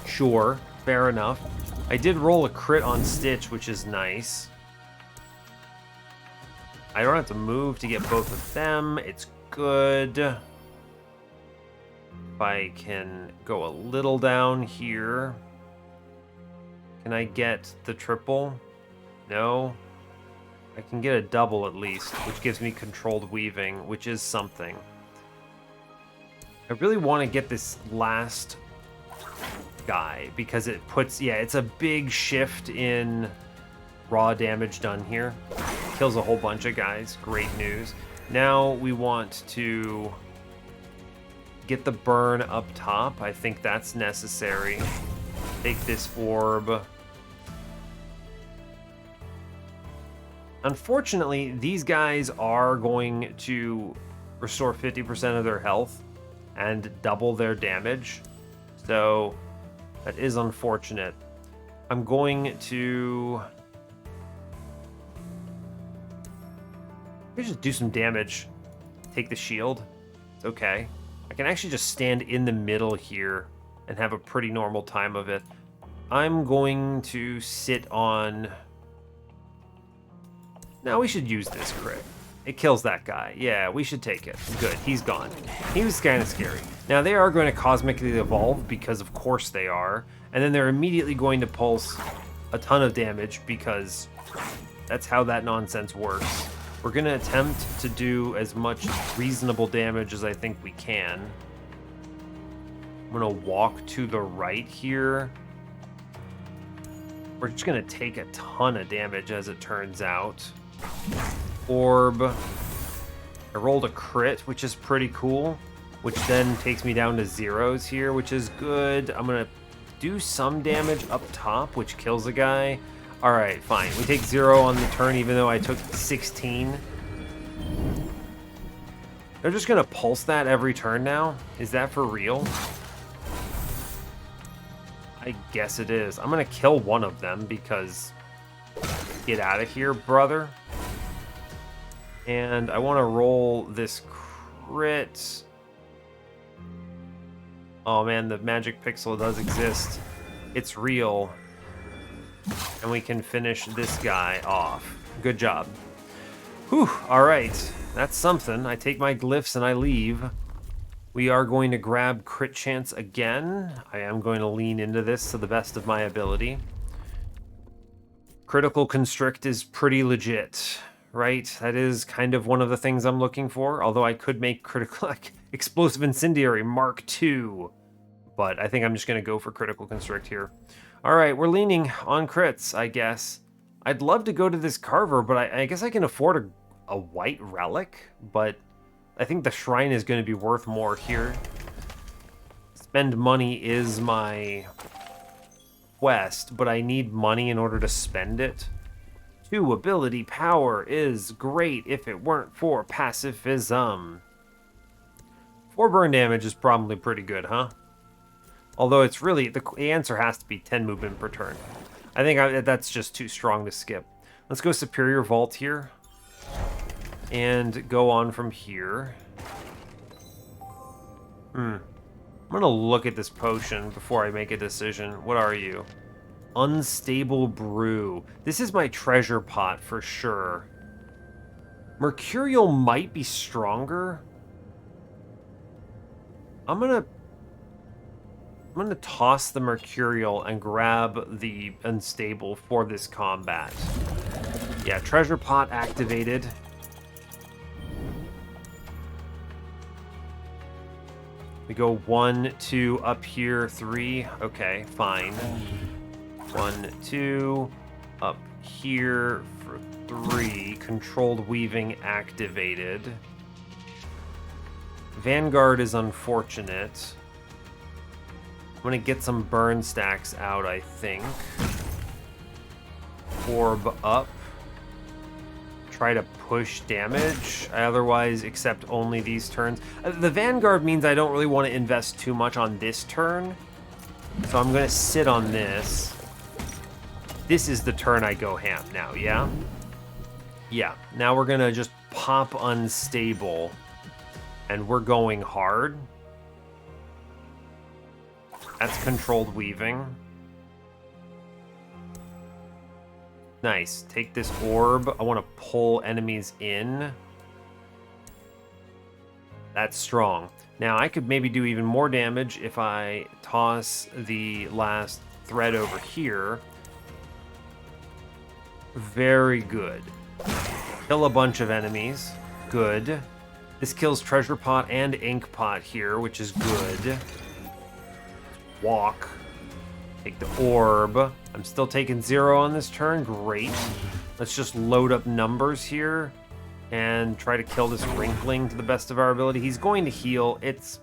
Sure, fair enough. I did roll a crit on Stitch, which is nice. I don't have to move to get both of them. It's good. If I can go a little down here. Can I get the triple? No. I can get a double at least, which gives me controlled weaving, which is something. I really want to get this last guy because it puts, yeah, it's a big shift in raw damage done here. Kills a whole bunch of guys. Great news. Now we want to get the burn up top. I think that's necessary. Take this orb. Unfortunately, these guys are going to restore 50% of their health and double their damage. So that is unfortunate. I'm going to... just do some damage. Take the shield. It's okay. I can actually just stand in the middle here and have a pretty normal time of it. I'm going to sit on... No, we should use this crit. It kills that guy. Yeah, we should take it. Good, he's gone. He was kind of scary. Now, they are going to cosmically evolve, because of course they are. And then they're immediately going to pulse a ton of damage, because that's how that nonsense works. We're going to attempt to do as much reasonable damage as I think we can. I'm going to walk to the right here. We're just going to take a ton of damage, as it turns out. Orb. I rolled a crit, which is pretty cool, which then takes me down to zeros here, which is good. I'm going to do some damage up top, which kills a guy. All right, fine. We take 0 on the turn, even though I took 16. They're just going to pulse that every turn now? Is that for real? I guess it is. I'm going to kill one of them because... Get out of here, brother. And I want to roll this crit. Oh man, the magic pixel does exist. It's real. And we can finish this guy off. Good job. Whew, alright. That's something. I take my glyphs and I leave. We are going to grab crit chance again. I am going to lean into this to the best of my ability. Critical constrict is pretty legit, right? That is kind of one of the things I'm looking for, although I could make critical like, explosive incendiary Mark II. But I think I'm just going to go for critical constrict here. All right, we're leaning on crits, I guess. I'd love to go to this Carver, but I guess I can afford a white relic, but I think the shrine is going to be worth more here. Spend money is my quest, but I need money in order to spend it. 2 ability power is great if it weren't for pacifism. 4 burn damage is probably pretty good, huh? Although it's really, the answer has to be 10 movement per turn. I think that's just too strong to skip. Let's go Superior Vault here. And go on from here. I'm going to look at this potion before I make a decision. What are you? Unstable Brew. This is my treasure pot for sure. Mercurial might be stronger. I'm gonna toss the Mercurial and grab the Unstable for this combat. Yeah, treasure pot activated. We go 1, 2, up here, 3. Okay, fine. 1, 2, up here for 3. Controlled weaving activated. Vanguard is unfortunate. I'm gonna get some burn stacks out, I think. Orb up. Try to push damage. I otherwise accept only these turns. The Vanguard means I don't really want to invest too much on this turn. So I'm gonna sit on this. This is the turn I go ham now, yeah? Yeah, now we're gonna just pop Unstable. And we're going hard. That's controlled weaving. Nice. Take this orb. I want to pull enemies in. That's strong. Now, I could maybe do even more damage if I toss the last thread over here. Very good. Kill a bunch of enemies. Good. This kills Treasure Pot and Ink Pot here, which is good. Walk. Take the orb. I'm still taking 0 on this turn. Great. Let's just load up numbers here and try to kill this Wrinkling to the best of our ability. He's going to heal. It's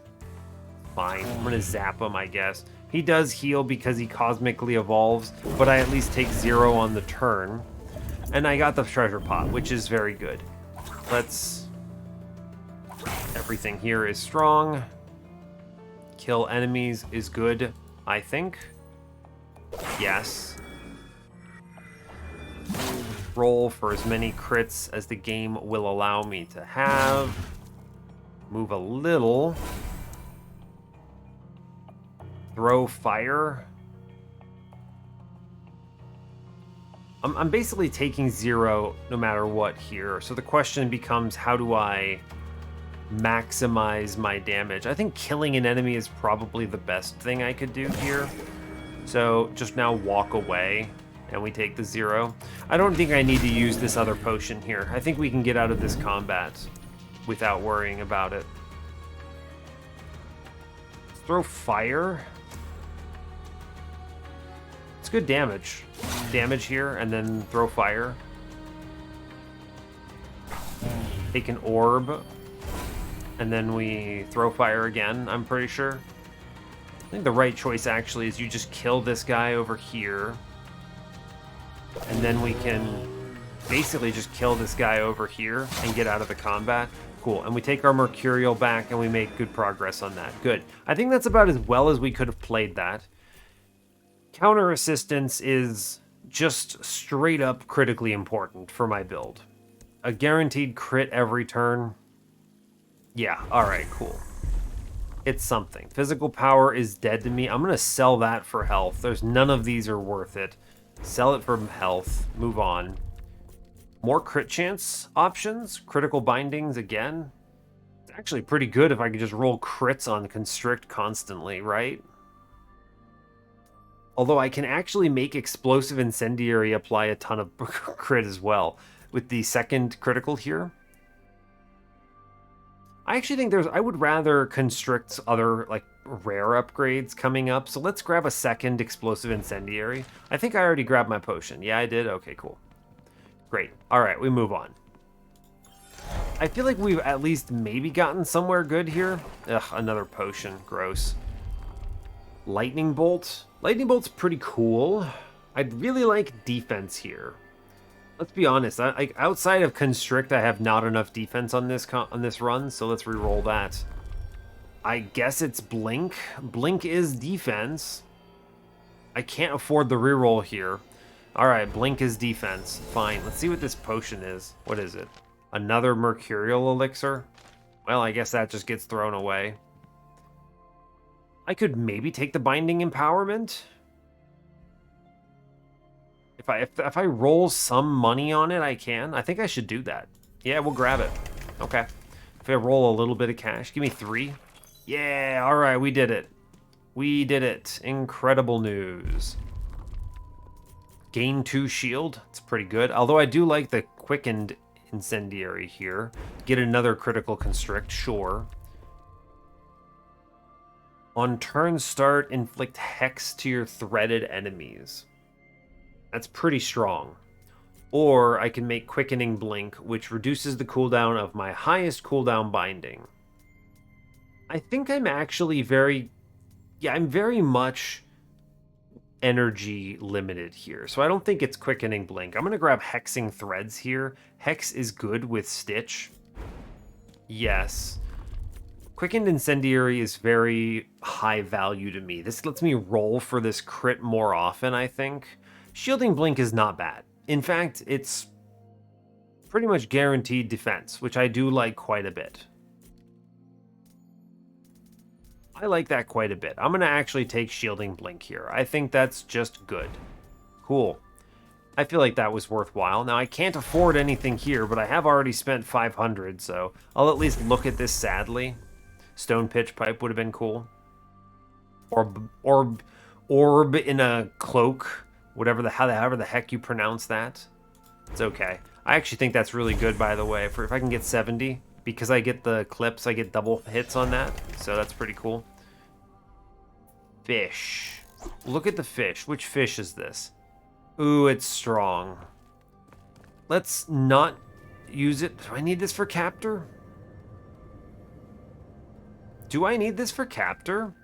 fine. I'm going to zap him, I guess. He does heal because he cosmically evolves, but I at least take 0 on the turn. And I got the treasure pot, which is very good. Let's... Everything here is strong. Kill enemies is good, I think. Yes. Roll for as many crits as the game will allow me to have. Move a little. Throw fire. I'm basically taking 0 no matter what here. So the question becomes, how do I maximize my damage? I think killing an enemy is probably the best thing I could do here. So just now walk away and we take the 0. I don't think I need to use this other potion here. I think we can get out of this combat without worrying about it. Let's throw fire. It's good damage. Damage here, and then throw fire. Take an orb, and then we throw fire again, I'm pretty sure. I think the right choice actually is you just kill this guy over here. And then we can basically just kill this guy over here and get out of the combat. Cool, and we take our Mercurial back and we make good progress on that. Good. I think that's about as well as we could have played that. Counter assistance is just straight up critically important for my build. A guaranteed crit every turn. Yeah, alright, cool. It's something. Physical power is dead to me. I'm going to sell that for health. There's none of these are worth it. Sell it for health. Move on. More crit chance options. Critical bindings again. It's actually pretty good if I could just roll crits on constrict constantly, right? Although I can actually make explosive incendiary apply a ton of crit as well with the second critical here. I actually think I would rather constrict other like rare upgrades coming up. So let's grab a second explosive incendiary. I think I already grabbed my potion. Yeah, I did. Okay, cool. Great. All right, we move on. I feel like we've at least maybe gotten somewhere good here. Ugh, another potion. Gross. Lightning bolt. Lightning bolt's pretty cool. I'd really like defense here. Let's be honest. Outside of constrict, I have not enough defense on this run. So let's re-roll that. I guess it's blink. Blink is defense. I can't afford the reroll here. All right, blink is defense. Fine. Let's see what this potion is. What is it? Another mercurial elixir? Well, I guess that just gets thrown away. I could maybe take the binding empowerment. If I roll some money on it, I can. I think I should do that. Yeah, we'll grab it. Okay. If I roll a little bit of cash, give me 3. Yeah, all right, we did it. We did it. Incredible news. Gain 2 shield. It's pretty good. Although I do like the quickened incendiary here. Get another critical constrict, sure. On turn start, inflict hex to your threaded enemies. That's pretty strong. Or I can make quickening blink, which reduces the cooldown of my highest cooldown binding. I think I'm actually I'm very much energy limited here. So I don't think it's quickening blink. I'm going to grab hexing threads here. Hex is good with stitch. Yes. Quickened Incendiary is very high value to me. This lets me roll for this crit more often, I think. Shielding Blink is not bad. In fact, it's pretty much guaranteed defense, which I do like quite a bit. I like that quite a bit. I'm going to actually take Shielding Blink here. I think that's just good. Cool. I feel like that was worthwhile. Now, I can't afford anything here, but I have already spent 500, so I'll at least look at this sadly. Stone Pitch Pipe would have been cool. Orb in a cloak. However the heck you pronounce that. It's okay. I actually think that's really good, by the way. If I can get 70, because I get the clips, I get double hits on that. So that's pretty cool. Fish. Look at the fish. Which fish is this? Ooh, it's strong. Let's not use it. Do I need this for captor? Do I need this for captor?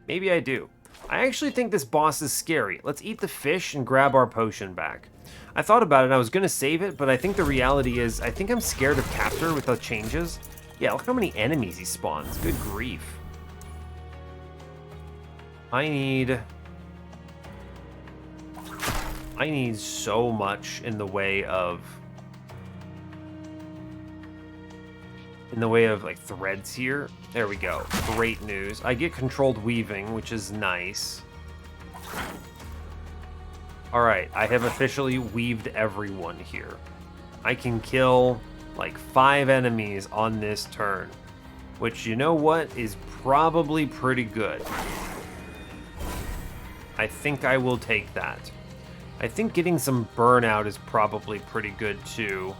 Maybe I do. I actually think this boss is scary. Let's eat the fish and grab our potion back. I thought about it, I was gonna save it, but I think the reality is, I think I'm scared of Captor with the changes. Yeah, look how many enemies he spawns. Good grief. I need so much in the way of like threads here. There we go. Great news. I get controlled weaving, which is nice. All right, I have officially weaved everyone here. I can kill like 5 enemies on this turn, which, you know what, is probably pretty good. I think I will take that. I think getting some burnout is probably pretty good too.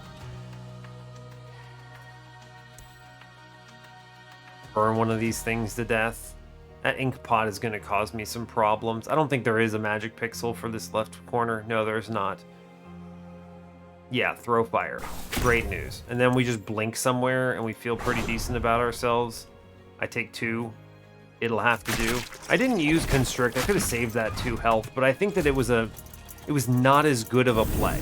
Burn one of these things to death. That ink pot is going to cause me some problems. I don't think there is a magic pixel for this left corner. No, there's not. Yeah, throw fire. Great news. And then we just blink somewhere and we feel pretty decent about ourselves. I take 2. It'll have to do. I didn't use constrict. I could have saved that 2 health, but I think that it was not as good of a play,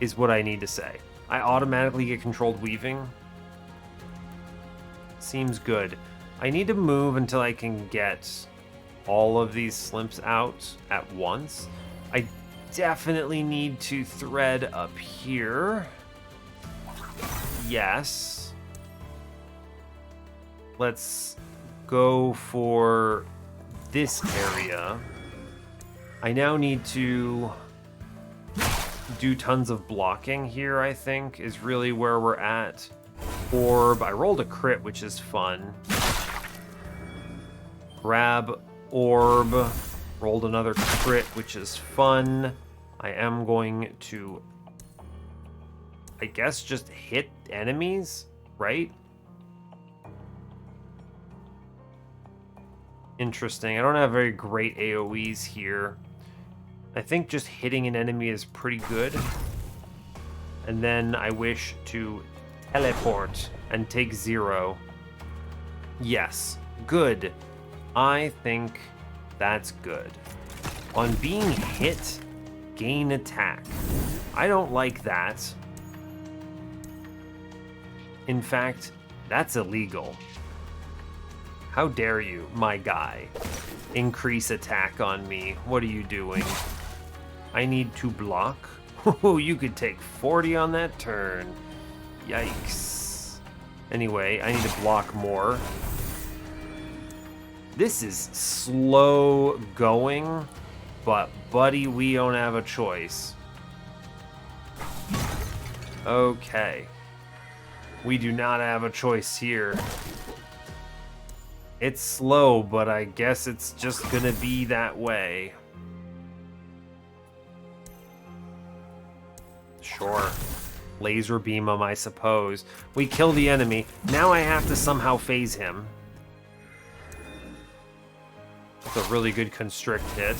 is what I need to say. I automatically get controlled weaving. Seems good. I need to move until I can get all of these slimps out at once. I definitely need to thread up here. Yes. Let's go for this area. I now need to do tons of blocking here, I think, is really where we're at. Orb. I rolled a crit, which is fun. Grab orb. Rolled another crit, which is fun. I am going to, I guess, just hit enemies, right? Interesting. I don't have very great AoEs here. I think just hitting an enemy is pretty good. And then I wish to teleport and take 0. Yes, good. I think that's good. On being hit, gain attack. I don't like that. In fact, that's illegal. How dare you, my guy, increase attack on me? What are you doing? I need to block. Oh, you could take 40 on that turn. Yikes. Anyway, I need to block more. This is slow going, but buddy, we don't have a choice. Okay. We do not have a choice here. It's slow, but I guess it's just gonna be that way. Sure. Laser beam him, I suppose. We kill the enemy. Now I have to somehow phase him. That's a really good constrict hit.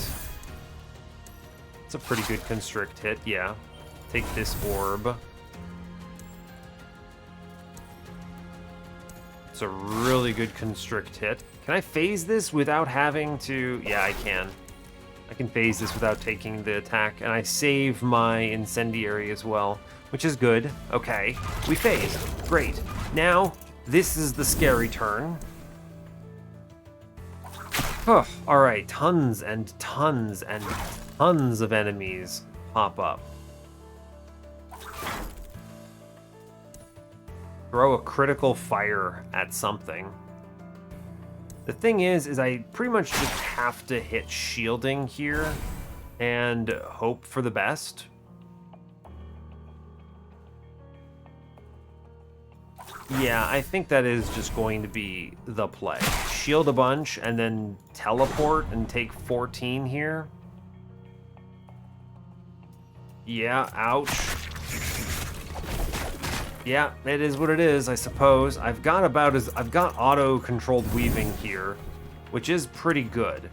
It's a pretty good constrict hit, yeah. Take this orb. It's a really good constrict hit. Can I phase this without having to... Yeah, I can. I can phase this without taking the attack, and I save my incendiary as well, which is good. Okay, we phase. Great. Now, this is the scary turn. Oh, all right, tons and tons and tons of enemies pop up. Throw a critical fire at something. The thing is I pretty much just have to hit shielding here and hope for the best. Yeah, I think that is just going to be the play. Shield a bunch and then teleport and take 14 here. Yeah, ouch. Yeah, it is what it is, I suppose. I've got auto-controlled weaving here, which is pretty good.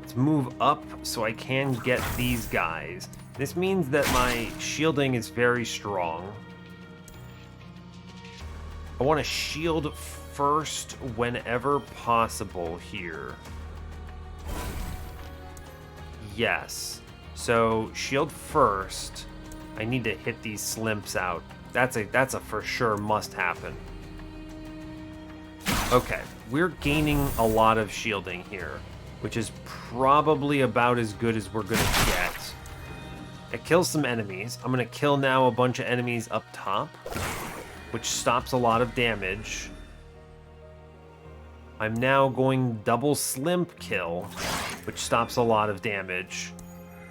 Let's move up so I can get these guys. This means that my shielding is very strong. I want to shield first whenever possible here. Yes. So shield first. I need to hit these slimps out. That's a for sure must happen. Okay, we're gaining a lot of shielding here, which is probably about as good as we're gonna get. It kills some enemies. I'm gonna kill now a bunch of enemies up top, which stops a lot of damage. I'm now going double slimp kill, which stops a lot of damage.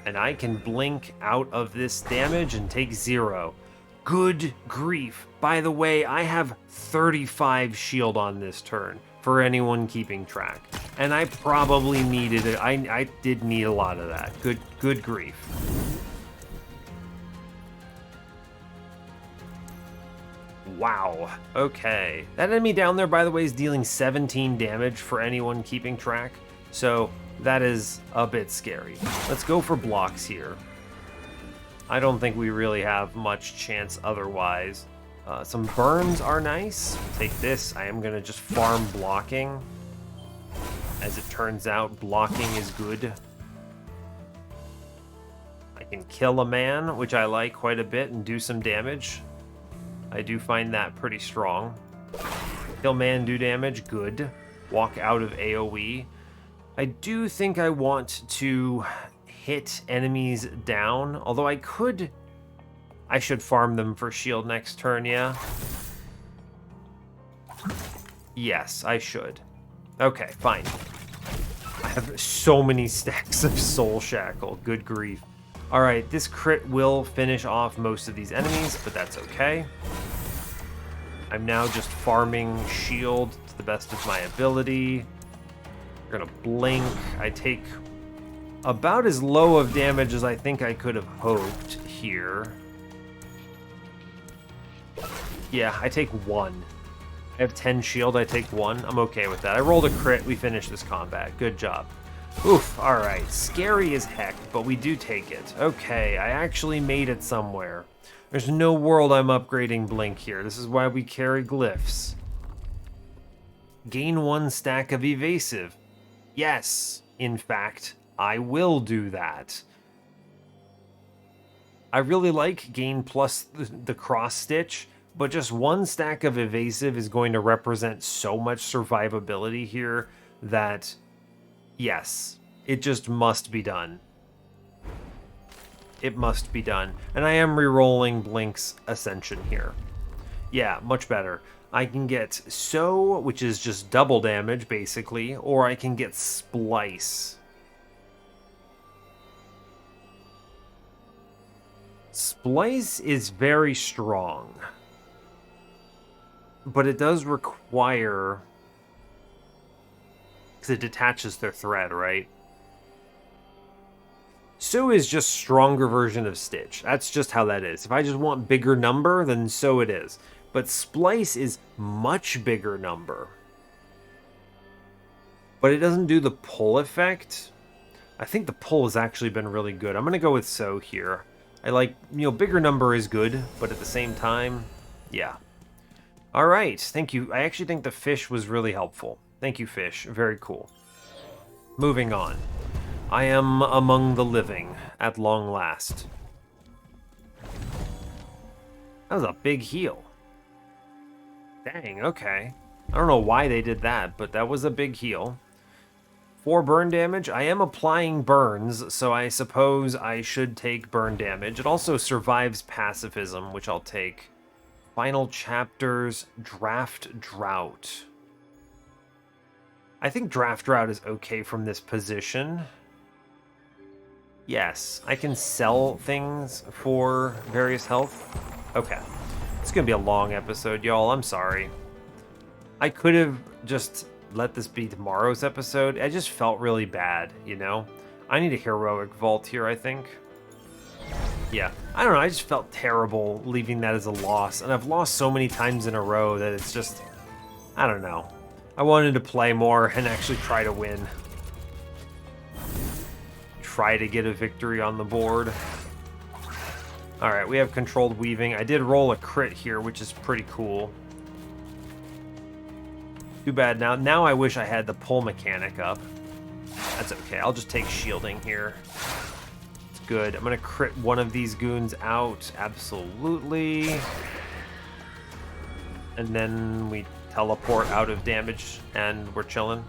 And I can blink out of this damage and take 0. Good grief. By the way, I have 35 shield on this turn, for anyone keeping track. And I probably needed it. I did need a lot of that. Good grief. Wow. Okay. That enemy down there, by the way, is dealing 17 damage for anyone keeping track. So that is a bit scary. Let's go for blocks here. I don't think we really have much chance otherwise. Some burns are nice. Take this. I am going to just farm blocking. As it turns out, blocking is good. I can kill a man, which I like quite a bit, and do some damage. I do find that pretty strong. Kill man, do damage, good. Walk out of AoE. I do think I want to hit enemies down, although I should farm them for shield next turn, yeah? Yes, I should. Okay, fine. I have so many stacks of Soul Shackle, good grief. Alright, this crit will finish off most of these enemies, but that's okay. I'm now just farming shield to the best of my ability. We're gonna blink. I take about as low of damage as I think I could have hoped here. Yeah, I take 1. I have 10 shield, I take 1. I'm okay with that. I rolled a crit, we finished this combat. Good job. Oof, alright. Scary as heck, but we do take it. Okay, I actually made it somewhere. There's no world I'm upgrading Blink here. This is why we carry glyphs. Gain 1 stack of evasive. Yes, in fact, I will do that. I really like gain plus the cross stitch, but just 1 stack of evasive is going to represent so much survivability here that, yes, it just must be done. It must be done. And I am re-rolling Blink's Ascension here. Yeah, much better. I can get Sew, which is just double damage, basically, or I can get Splice. Splice is very strong, but it does require... because it detaches their thread, right? Sew is just stronger version of Stitch. That's just how that is. If I just want bigger number, then so it is. But Splice is much bigger number. But it doesn't do the pull effect. I think the pull has actually been really good. I'm going to go with Sew here. I like, bigger number is good, but at the same time, yeah. All right, thank you. I actually think the fish was really helpful. Thank you, fish. Very cool. Moving on. I am among the living at long last. That was a big heal. Dang, okay. I don't know why they did that, but that was a big heal. 4 burn damage. I am applying burns, so I suppose I should take burn damage. It also survives pacifism, which I'll take. Final chapters, Draft Drought. I think Draft Drought is okay from this position. Yes, I can sell things for various health. Okay. It's gonna be a long episode, y'all. I'm sorry. I could have just let this be tomorrow's episode. I just felt really bad, I need a heroic vault here, I think. Yeah, I don't know. I just felt terrible leaving that as a loss. And I've lost so many times in a row that it's just... I don't know. I wanted to play more and actually try to win. Try to get a victory on the board. Alright, we have controlled weaving. I did roll a crit here, which is pretty cool. Too bad now. Now I wish I had the pull mechanic up. That's okay. I'll just take shielding here. It's good. I'm going to crit one of these goons out. Absolutely. And then we teleport out of damage and we're chilling.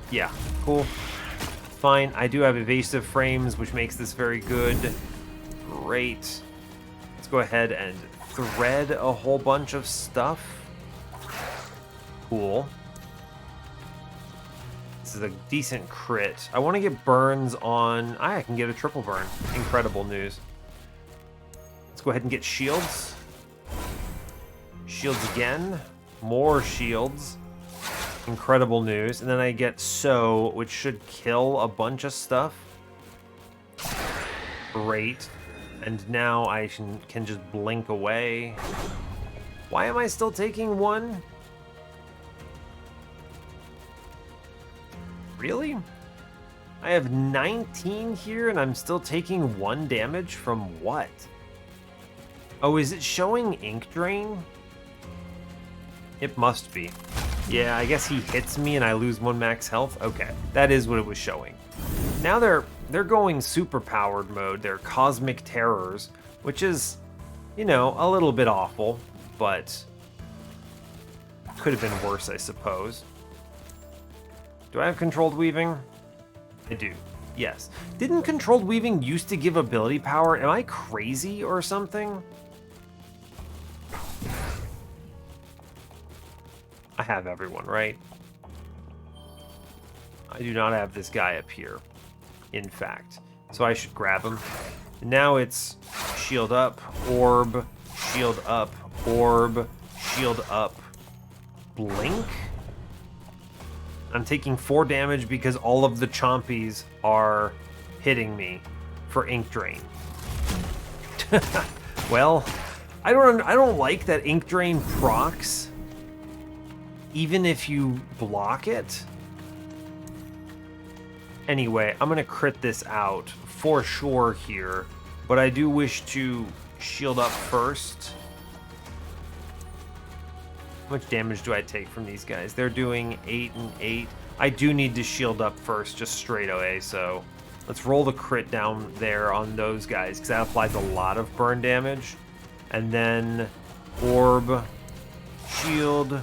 Yeah, cool. Fine. I do have evasive frames, which makes this very good. Great. Let's go ahead and thread a whole bunch of stuff. Cool. This is a decent crit. I want to get burns on... I can get a triple burn. Incredible news. Let's go ahead and get shields. Shields again. More shields. Incredible news. And then I get so, which should kill a bunch of stuff. Great. And now I can just blink away. Why am I still taking one? Really? I have 19 here and I'm still taking 1 damage from what? Oh, is it showing ink drain? It must be. Yeah, I guess he hits me and I lose 1 max health. Okay, that is what it was showing. Now they're going super powered mode. They're cosmic terrors, which is, you know, a little bit awful, but could have been worse, I suppose. Do I have controlled weaving? I do. Yes. Didn't controlled weaving used to give ability power? Am I crazy or something? I have everyone, right? I do not have this guy up here, in fact. So I should grab him. Now it's shield up, orb, shield up, orb, shield up, blink? I'm taking 4 damage because all of the chompies are hitting me for ink drain. Well, I don't like that ink drain procs even if you block it. Anyway, I'm gonna crit this out for sure here, but I do wish to shield up first. How much damage do I take from these guys? They're doing 8 and 8. I do need to shield up first, just straight away, so let's roll the crit down there on those guys, because that applies a lot of burn damage. And then orb, shield,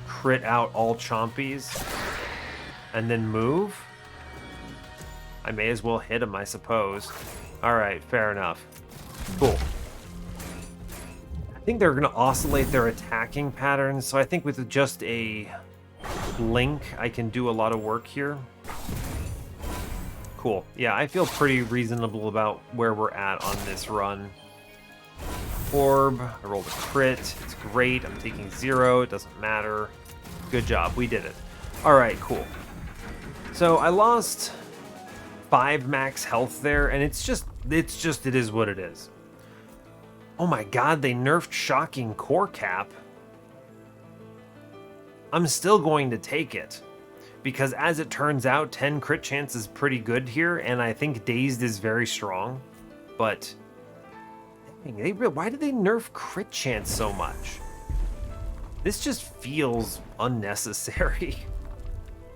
crit out all chompies, and then move. I may as well hit him, I suppose. Alright, fair enough. Cool. I think they're going to oscillate their attacking patterns, so I think with just a blink, I can do a lot of work here. Cool. Yeah, I feel pretty reasonable about where we're at on this run. Orb, I rolled a crit. It's great. I'm taking 0. It doesn't matter. Good job. We did it. Alright, cool. So I lost 5 max health there, and it is what it is. Oh my god, they nerfed Shocking Core Cap. I'm still going to take it, because as it turns out, 10 crit chance is pretty good here, and I think Dazed is very strong. But why did they nerf crit chance so much? This just feels unnecessary.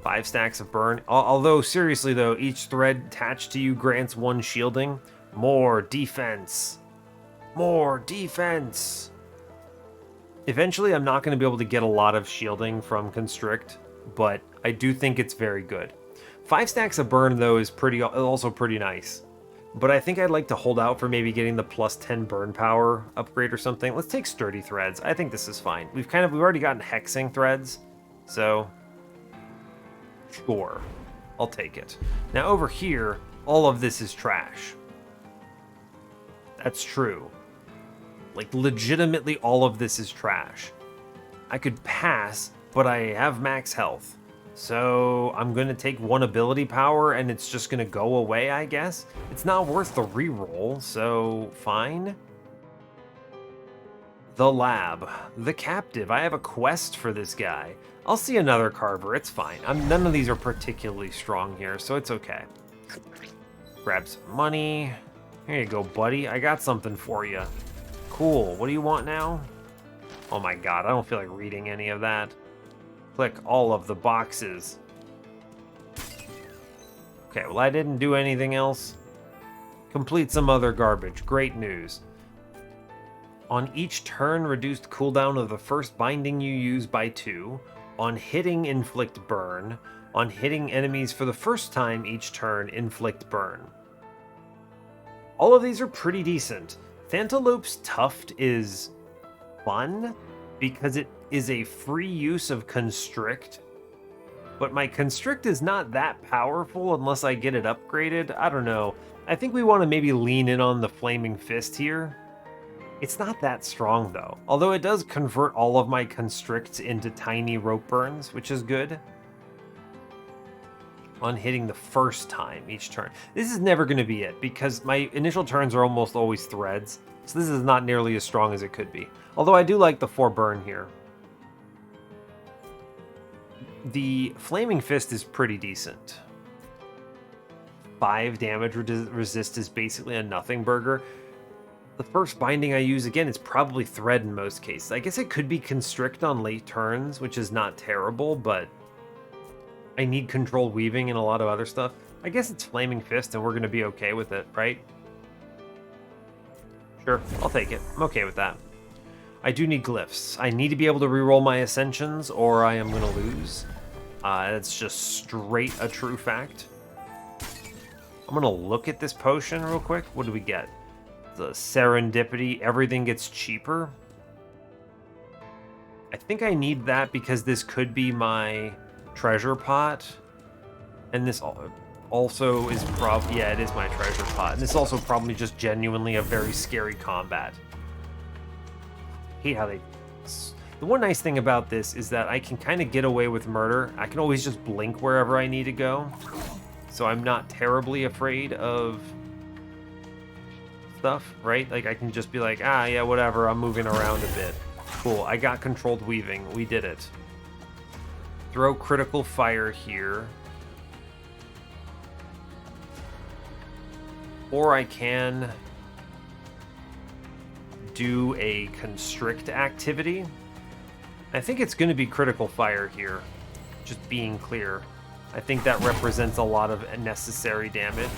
5 stacks of burn. Although, seriously though, each thread attached to you grants 1 shielding. More defense. More defense. Eventually, I'm not going to be able to get a lot of shielding from Constrict, but I do think it's very good. 5 stacks of burn, though, is also pretty nice. But I think I'd like to hold out for maybe getting the plus 10 burn power upgrade or something. Let's take sturdy threads. I think this is fine. We've already gotten hexing threads, so sure, I'll take it. Now over here, all of this is trash. That's true. Like, legitimately all of this is trash. I could pass, but I have max health. So I'm going to take 1 ability power and it's just going to go away, I guess. It's not worth the reroll, so fine. The lab. The captive. I have a quest for this guy. I'll see another carver. It's fine. None of these are particularly strong here, so it's okay. Grab some money. Here you go, buddy. I got something for you. Cool. What do you want now? Oh my god, I don't feel like reading any of that. Click all of the boxes. Okay, well I didn't do anything else. Complete some other garbage. Great news. On each turn, reduced cooldown of the first binding you use by 2. On hitting, inflict burn. On hitting enemies for the first time each turn, inflict burn. All of these are pretty decent. Thantalope's Tuft is fun because it is a free use of Constrict. But my Constrict is not that powerful unless I get it upgraded. I don't know. I think we want to maybe lean in on the Flaming Fist here. It's not that strong though, although it does convert all of my constricts into tiny rope burns, which is good. On hitting the first time each turn. This is never going to be it because my initial turns are almost always threads, so this is not nearly as strong as it could be. Although I do like the 4 burn here. The Flaming Fist is pretty decent. 5 damage resist is basically a nothing burger. The first binding I use, again, is probably thread in most cases. I guess it could be constrict on late turns, which is not terrible, but I need controlled weaving and a lot of other stuff. I guess it's Flaming Fist and we're going to be okay with it, right? Sure, I'll take it. I'm okay with that. I do need glyphs. I need to be able to reroll my ascensions or I am going to lose. That's just straight a true fact. I'm going to look at this potion real quick. What do we get? The serendipity, everything gets cheaper. I think I need that because this could be my treasure pot. And this also is probably, yeah, it is my treasure pot. And this also probably just genuinely a very scary combat. I hate how they... The one nice thing about this is that I can kind of get away with murder. I can always just blink wherever I need to go. So I'm not terribly afraid of stuff, right? Like I can just be like, ah, yeah, whatever, I'm moving around a bit. Cool, I got controlled weaving. We did it. Throw critical fire here. Or I can do a constrict activity. I think it's going to be critical fire here, just being clear. I think that represents a lot of necessary damage.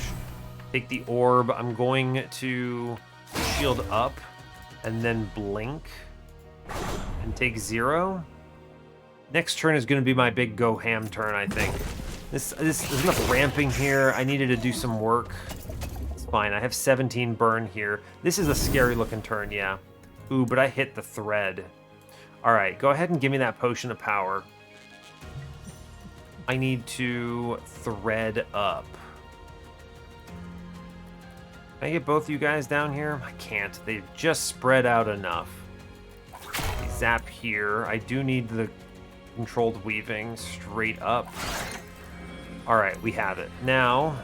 Take the orb. I'm going to shield up and then blink and take 0. Next turn is going to be my big go ham turn, I think. There's enough ramping here. I needed to do some work. It's fine. I have 17 burn here. This is a scary looking turn, yeah. Ooh, but I hit the thread. All right, go ahead and give me that potion of power. I need to thread up. Can I get both you guys down here? I can't. They've just spread out enough. Zap here. I do need the controlled weaving straight up. All right, we have it. Now,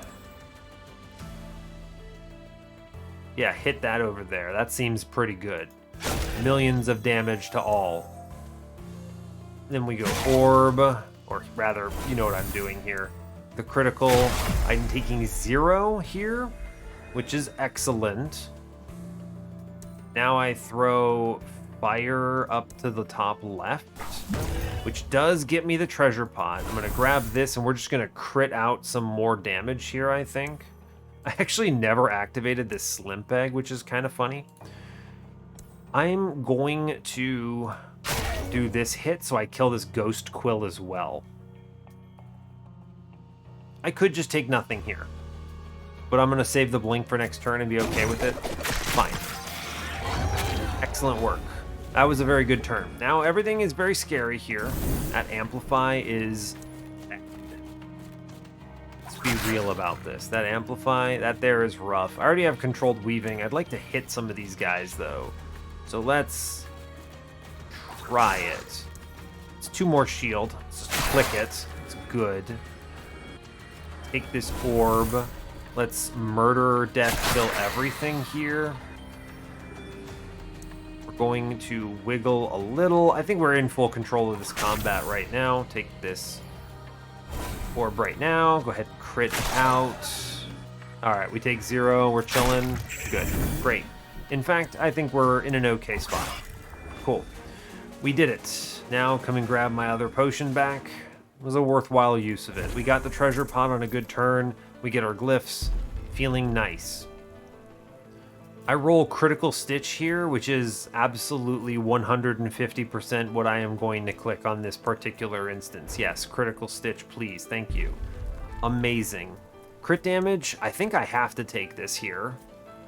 yeah, hit that over there. That seems pretty good. Millions of damage to all. Then we go orb, or rather, you know what I'm doing here. The critical, I'm taking 0 here, which is excellent. Now I throw fire up to the top left, which does get me the treasure pot. I'm gonna grab this and we're just gonna crit out some more damage here, I think. I actually never activated this slimp egg, which is kind of funny. I'm going to do this hit so I kill this ghost quill as well. I could just take nothing here, but I'm going to save the blink for next turn and be okay with it. Fine. Excellent work. That was a very good turn. Now everything is very scary here. That amplify is... Let's be real about this. That amplify, that there is rough. I already have controlled weaving. I'd like to hit some of these guys though. So let's try it. It's 2 more shield. Let's just click it. It's good. Take this orb. Let's murder, death, kill everything here. We're going to wiggle a little. I think we're in full control of this combat right now. Take this orb right now. Go ahead and crit out. All right, we take 0. We're chilling. Good. Great. In fact, I think we're in an okay spot. Cool. We did it. Now come and grab my other potion back. It was a worthwhile use of it. We got the treasure pot on a good turn. We get our glyphs. Feeling nice. I roll critical stitch here, which is absolutely 150% what I am going to click on this particular instance. Yes, critical stitch, please. Thank you. Amazing. Crit damage, I think I have to take this here.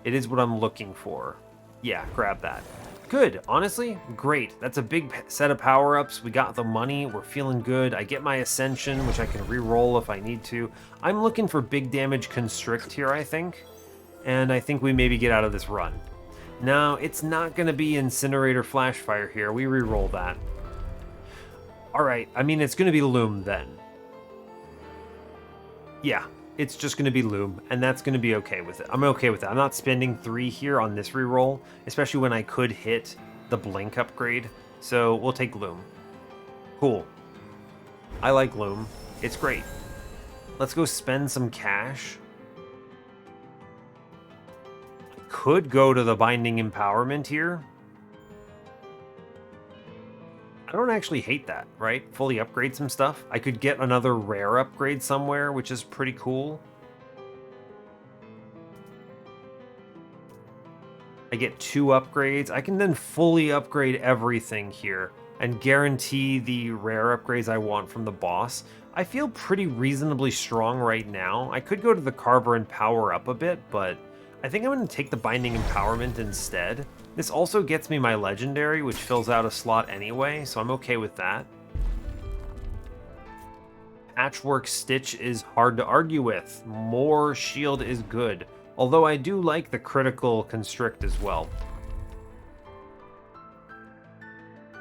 It is what I'm looking for. Yeah, grab that. Good, honestly, great. That's a big set of power-ups. We got the money, we're feeling good. I get my Ascension, which I can re-roll if I need to. I'm looking for big damage constrict here, I think. And I think we maybe get out of this run. No, it's not going to be Incinerator Flashfire here. We re-roll that. Alright, I mean, it's going to be Loom then. Yeah, it's just going to be Loom, and that's going to be okay with it. I'm okay with it. I'm not spending 3 here on this re-roll, especially when I could hit the Blink upgrade. So we'll take Loom. Cool. I like Loom. It's great. Let's go spend some cash. Could go to the Binding Empowerment here. I don't actually hate that, right? Fully upgrade some stuff. I could get another rare upgrade somewhere, which is pretty cool. I get 2 upgrades. I can then fully upgrade everything here and guarantee the rare upgrades I want from the boss. I feel pretty reasonably strong right now. I could go to the Carver and power up a bit, but I think I'm going to take the Binding Empowerment instead. This also gets me my Legendary, which fills out a slot anyway, so I'm okay with that. Patchwork Stitch is hard to argue with. More shield is good, although I do like the critical Constrict as well.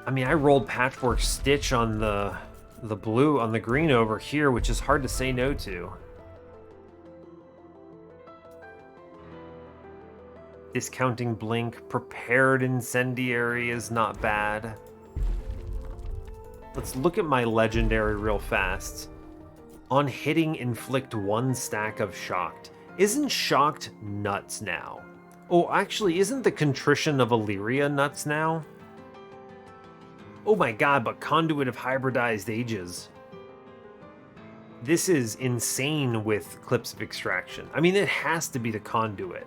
I mean, I rolled Patchwork Stitch on the blue, on the green over here, which is hard to say no to. Discounting Blink, Prepared Incendiary is not bad. Let's look at my Legendary real fast. On hitting, inflict 1 stack of Shocked. Isn't Shocked nuts now? Oh, actually, isn't the Contrition of Illyria nuts now? Oh my god, but Conduit of Hybridized Ages. This is insane with Clips of Extraction. I mean, it has to be the Conduit.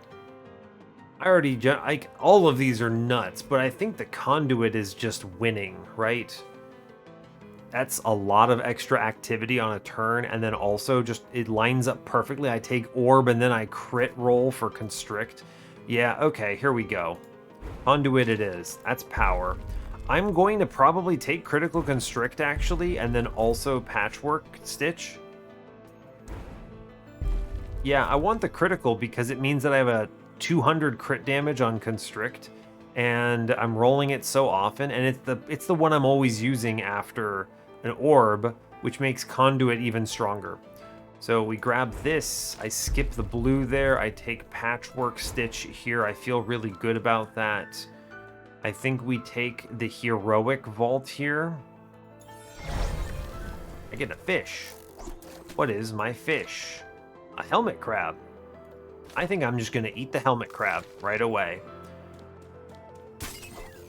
All of these are nuts, but I think the Conduit is just winning, right? That's a lot of extra activity on a turn, and then also just, it lines up perfectly. I take Orb, and then I crit roll for Constrict. Yeah, okay, here we go. Conduit it is. That's power. I'm going to probably take Critical Constrict, actually, and then also Patchwork Stitch. Yeah, I want the Critical because it means that I have a 200 crit damage on Constrict, and I'm rolling it so often, and it's the one I'm always using after an Orb, which makes Conduit even stronger. So we grab this, I skip the blue there, I take Patchwork Stitch here, I feel really good about that. I think we take the Heroic Vault here. I get a fish. What is my fish? A Helmet Crab. I think I'm just going to eat the Helmet Crab right away.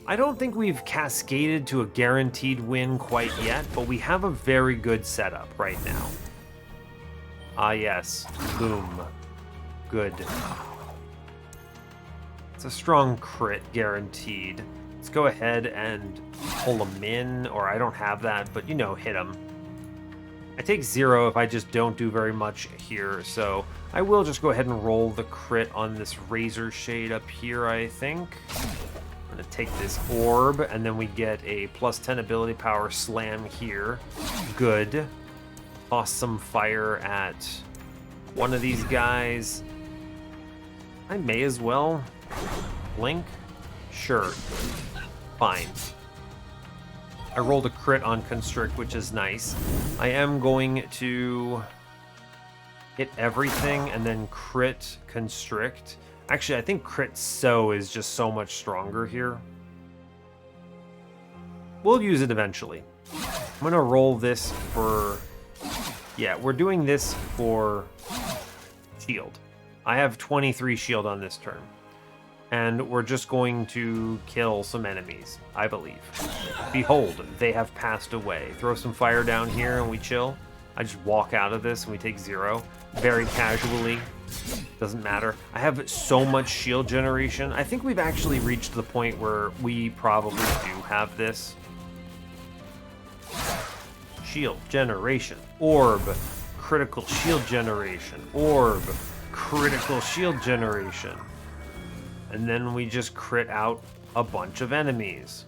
I don't think we've cascaded to a guaranteed win quite yet, but we have a very good setup right now. Ah yes, boom. Good. It's a strong crit guaranteed. Let's go ahead and pull them in, or I don't have that, but you know, hit them. I take 0 if I just don't do very much here, so I will just go ahead and roll the crit on this Razor Shade up here, I think. I'm gonna take this Orb, and then we get a +10 ability power slam here. Good. Toss some fire at one of these guys. I may as well blink. Sure. Fine. I rolled a crit on Constrict, which is nice. I am going to hit everything and then crit Constrict. Actually, I think crit Sow is just so much stronger here. We'll use it eventually. I'm going to roll this for... Yeah, we're doing this for shield. I have 23 shield on this turn. And we're just going to kill some enemies, I believe. Behold, they have passed away. Throw some fire down here and we chill. I just walk out of this and we take 0. Very casually. Doesn't matter. I have so much shield generation. I think we've actually reached the point where we probably do have this. Shield generation. Orb. Critical shield generation. Orb. Critical shield generation. And then we just crit out a bunch of enemies.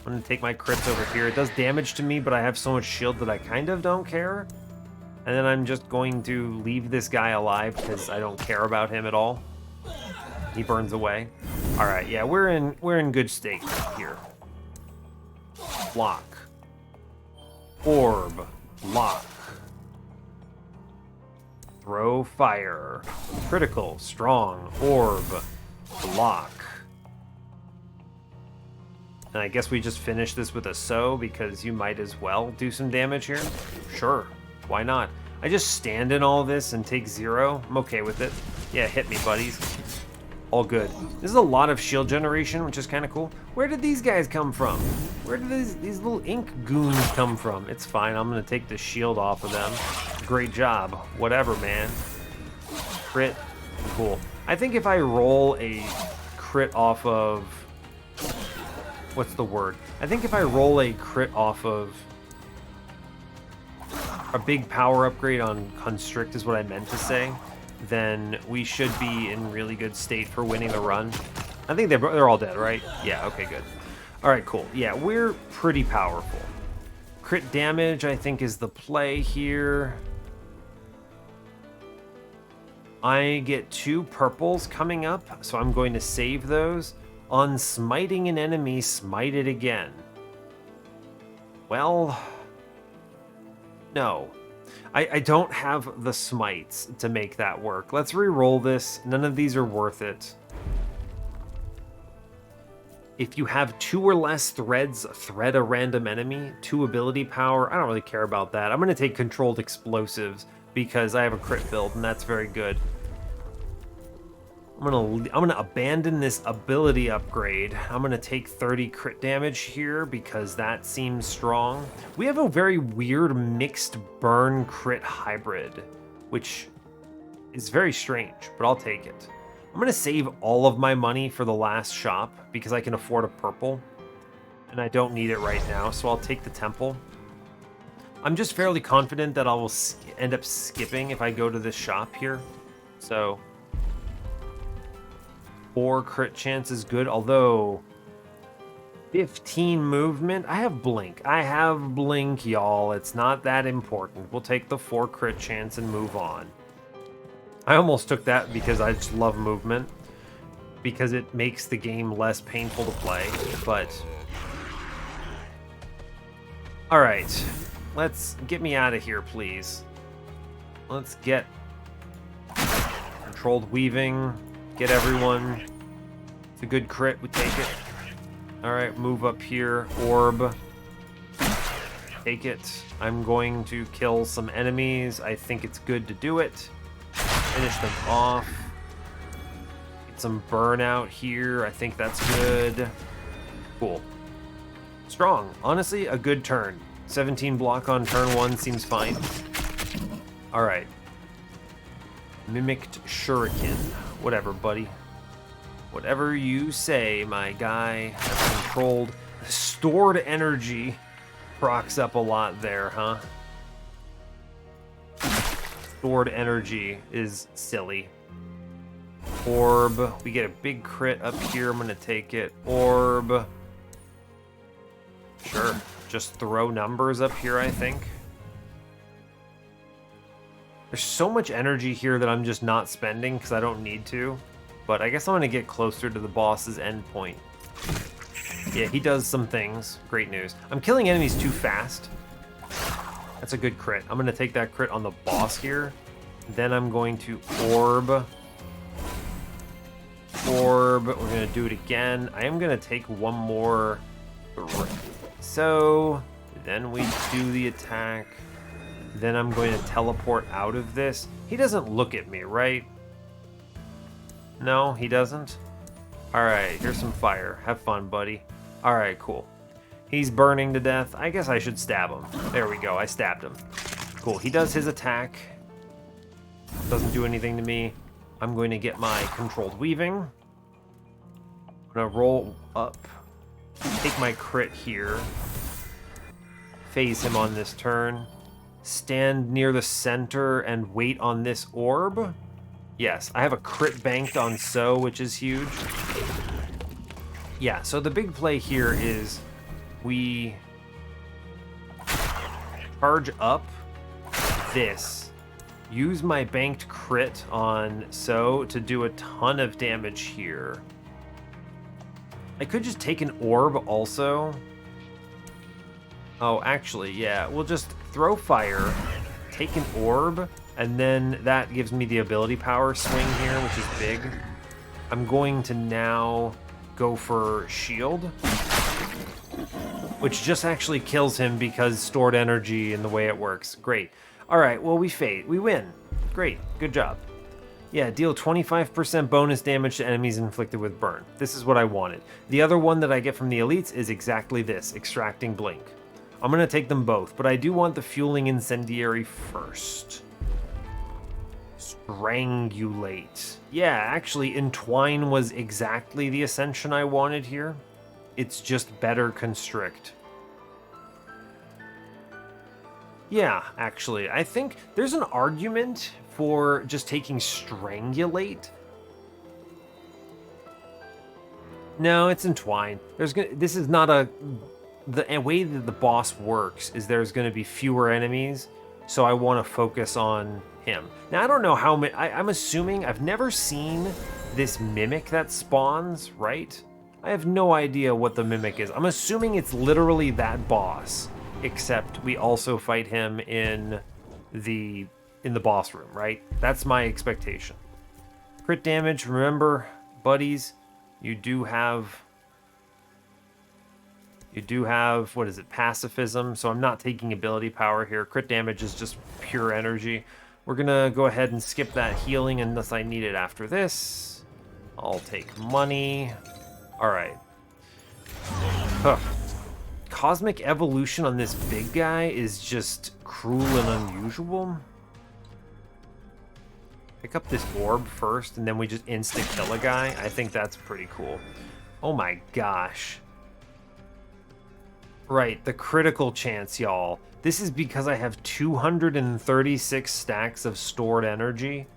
I'm going to take my crits over here. It does damage to me, but I have so much shield that I kind of don't care. And then I'm just going to leave this guy alive because I don't care about him at all. He burns away. All right, yeah, we're in good state here. Block. Orb. Block. Throw fire. Critical. Strong. Orb. Block. And I guess we just finish this with a so because you might as well do some damage here. Sure. Why not? I just stand in all this and take 0. I'm okay with it. Yeah, hit me, buddies. All good. This is a lot of shield generation, which is kind of cool. Where did these guys come from? Where did these little ink goons come from? It's fine. I'm going to take the shield off of them. Great job. Whatever, man. Crit. Cool. I think if I roll a crit off of... What's the word? I think if I roll a crit off of a big power upgrade on Constrict is what I meant to say, then we should be in really good state for winning the run. I think they're all dead, right? Yeah, okay, good. All right, cool. Yeah, we're pretty powerful. Crit damage, I think, is the play here. I get 2 purples coming up, so I'm going to save those. On smiting an enemy, smite it again. Well, no. I don't have the smites to make that work. Let's re-roll this. None of these are worth it. If you have 2 or less threads, thread a random enemy. 2 ability power. I don't really care about that. I'm going to take controlled explosives because I have a crit build, and that's very good. I'm gonna abandon this ability upgrade. I'm gonna take 30 crit damage here because that seems strong. We have a very weird mixed burn crit hybrid, which is very strange, but I'll take it. I'm gonna save all of my money for the last shop because I can afford a purple, and I don't need it right now, so I'll take the temple. I'm just fairly confident that I will end up skipping if I go to this shop here, so... 4 crit chance is good, although 15 movement. I have blink. I have blink, y'all. It's not that important. We'll take the 4 crit chance and move on. I almost took that because I just love movement, because it makes the game less painful to play, but... Alright, let's get me out of here, please. Let's get controlled weaving. Get everyone. It's a good crit. We take it. All right, move up here. Orb. Take it. I'm going to kill some enemies. I think it's good to do it. Finish them off. Get some burnout here. I think that's good. Cool. Strong. Honestly, a good turn. 17 block on turn 1 seems fine. All right. Mimicked Shuriken. Whatever, buddy. Whatever you say, my guy. That's controlled. Stored energy procs up a lot there, huh? Stored energy is silly. Orb. We get a big crit up here. I'm going to take it. Orb. Sure. Just throw numbers up here, I think. There's so much energy here that I'm just not spending because I don't need to. But I guess I'm going to get closer to the boss's endpoint. Yeah, he does some things. Great news. I'm killing enemies too fast. That's a good crit. I'm going to take that crit on the boss here. Then I'm going to orb. Orb. We're going to do it again. I am going to take one more. So then we do the attack. Then I'm going to teleport out of this. He doesn't look at me, right? No, he doesn't? Alright, here's some fire. Have fun, buddy. Alright, cool. He's burning to death. I guess I should stab him. There we go, I stabbed him. Cool, he does his attack. Doesn't do anything to me. I'm going to get my controlled weaving. I'm gonna roll up. Take my crit here. Phase him on this turn. Stand near the center and wait on this orb. Yes, I have a crit banked on So, which is huge. Yeah, so the big play here is we charge up this, use my banked crit on So to do a ton of damage here. I could just take an orb also. Oh, actually, yeah, we'll just throw fire, take an orb, and then that gives me the ability power swing here, which is big. I'm going to now go for shield, which just actually kills him because stored energy and the way it works. Great. All right, well, we win. Great, good job. Yeah, deal 25% bonus damage to enemies inflicted with burn. This is what I wanted. The other one that I get from the elites is exactly this, extracting blink. I'm gonna take them both, but I do want the fueling incendiary first. Strangulate. Yeah, actually, entwine was exactly the ascension I wanted here. It's just better constrict. Yeah, actually, I think there's an argument for just taking strangulate. No, it's entwine. This is not a... The way that the boss works is there's going to be fewer enemies, so I want to focus on him. Now, I don't know how many... I'm assuming... I've never seen this mimic that spawns, right? I have no idea what the mimic is. I'm assuming it's literally that boss, except we also fight him in the boss room, right? That's my expectation. Crit damage, remember, buddies, you do have, what is it, pacifism, so I'm not taking ability power here. Crit damage is just pure energy. We're gonna go ahead and skip that healing unless I need it after this. I'll take money. All right. Huh. Cosmic evolution on this big guy is just cruel and unusual. Pick up this orb first, and then we just insta-kill a guy. I think that's pretty cool. Oh my gosh. Right, the critical chance, y'all. This is because I have 236 stacks of stored energy,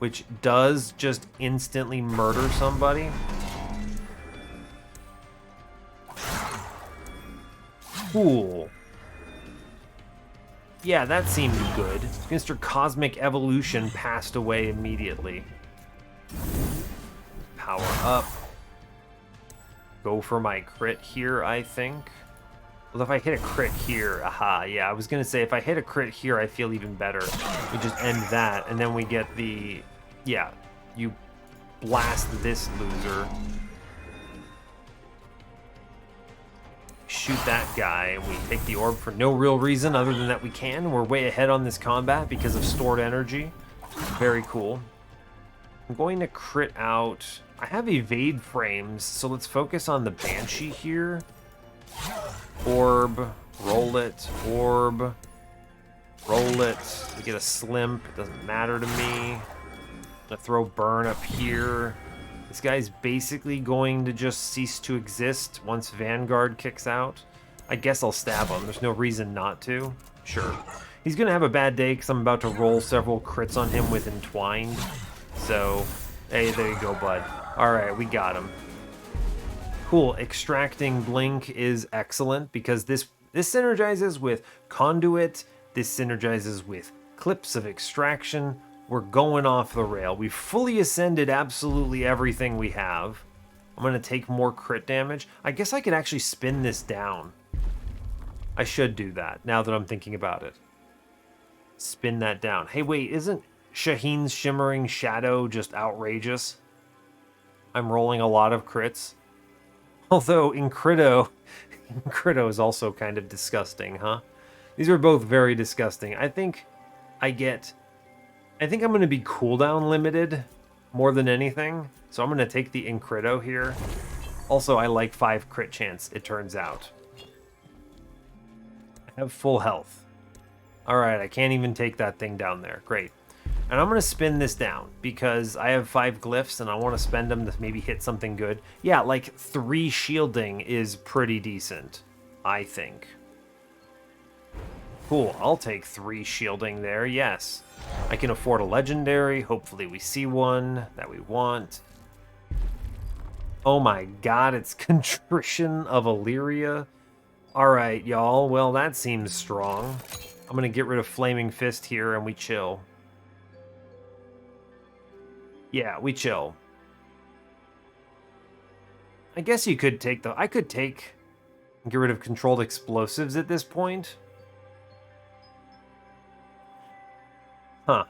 which does just instantly murder somebody. Cool. Yeah, that seemed good. Mr. Cosmic Evolution passed away immediately. Power up. Go for my crit here, I think. Well, if I hit a crit here, aha, yeah, I was gonna say, if I hit a crit here, I feel even better. We just end that, and then we get the... Yeah, you blast this loser. Shoot that guy, and we take the orb for no real reason other than that we can. We're way ahead on this combat because of stored energy. Very cool. I'm going to crit out... I have evade frames, so let's focus on the Banshee here. Orb, roll it, orb, roll it. We get a slimp, it doesn't matter to me. I'm gonna throw burn up here. This guy's basically going to just cease to exist once Vanguard kicks out. I guess I'll stab him. There's no reason not to. Sure. He's going to have a bad day because I'm about to roll several crits on him with Entwined. So, hey, there you go, bud. All right, we got him. Cool. Extracting Blink is excellent because this synergizes with Conduit. This synergizes with Clips of Extraction. We're going off the rail. We've fully ascended absolutely everything we have. I'm going to take more crit damage. I guess I could actually spin this down. I should do that now that I'm thinking about it. Spin that down. Hey, wait, isn't Shaheen's Shimmering Shadow just outrageous? I'm rolling a lot of crits. Although Incrito is also kind of disgusting, huh? These are both very disgusting. I think I'm going to be cooldown limited more than anything. So I'm going to take the Incrito here. Also, I like 5 crit chance, it turns out. I have full health. Alright, I can't even take that thing down there. Great. And I'm going to spin this down because I have 5 glyphs and I want to spend them to maybe hit something good. Yeah, like 3 shielding is pretty decent, I think. Cool, I'll take 3 shielding there, yes. I can afford a legendary. Hopefully we see one that we want. Oh my god, it's Contrition of Illyria. Alright, y'all. Well, that seems strong. I'm gonna get rid of Flaming Fist here and we chill. Yeah, we chill. I guess you could take the... I could take... and get rid of Controlled Explosives at this point. Huh.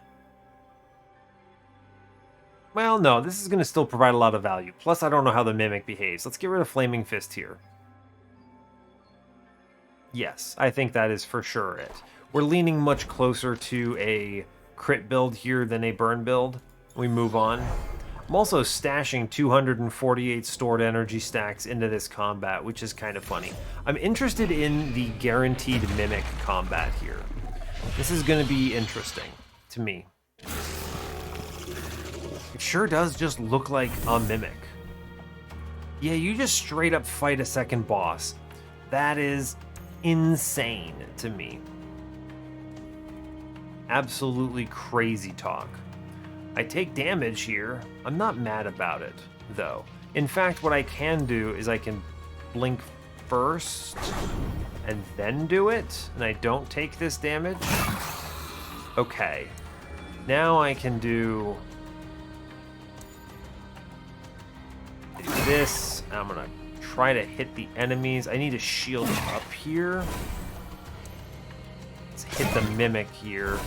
Well, no, this is going to still provide a lot of value. Plus, I don't know how the Mimic behaves. Let's get rid of Flaming Fist here. Yes, I think that is for sure it. We're leaning much closer to a crit build here than a burn build. We move on. I'm also stashing 248 stored energy stacks into this combat, which is kind of funny. I'm interested in the guaranteed Mimic combat here. This is going to be interesting to me. It sure does just look like a Mimic. Yeah, you just straight up fight a second boss. That is insane to me. Absolutely crazy talk. I take damage here. I'm not mad about it, though. In fact, what I can do is I can blink first and then do it, and I don't take this damage. Okay. Now I can do this. I'm gonna try to hit the enemies. I need to shield up here. Let's hit the Mimic here.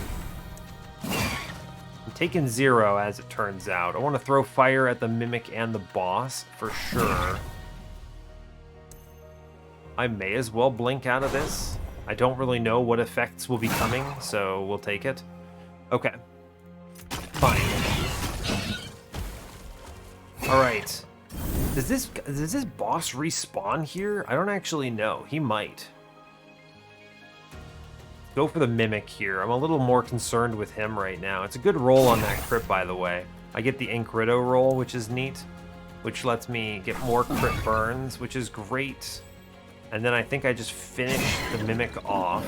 I'm taking 0 as it turns out. I want to throw fire at the Mimic and the boss for sure. I may as well blink out of this. I don't really know what effects will be coming, so we'll take it. Okay. Fine. Alright. Does this boss respawn here? I don't actually know. He might. Go for the Mimic here. I'm a little more concerned with him right now. It's a good roll on that crit, by the way. I get the Incrito roll, which is neat, which lets me get more crit burns, which is great. And then I think I just finish the Mimic off.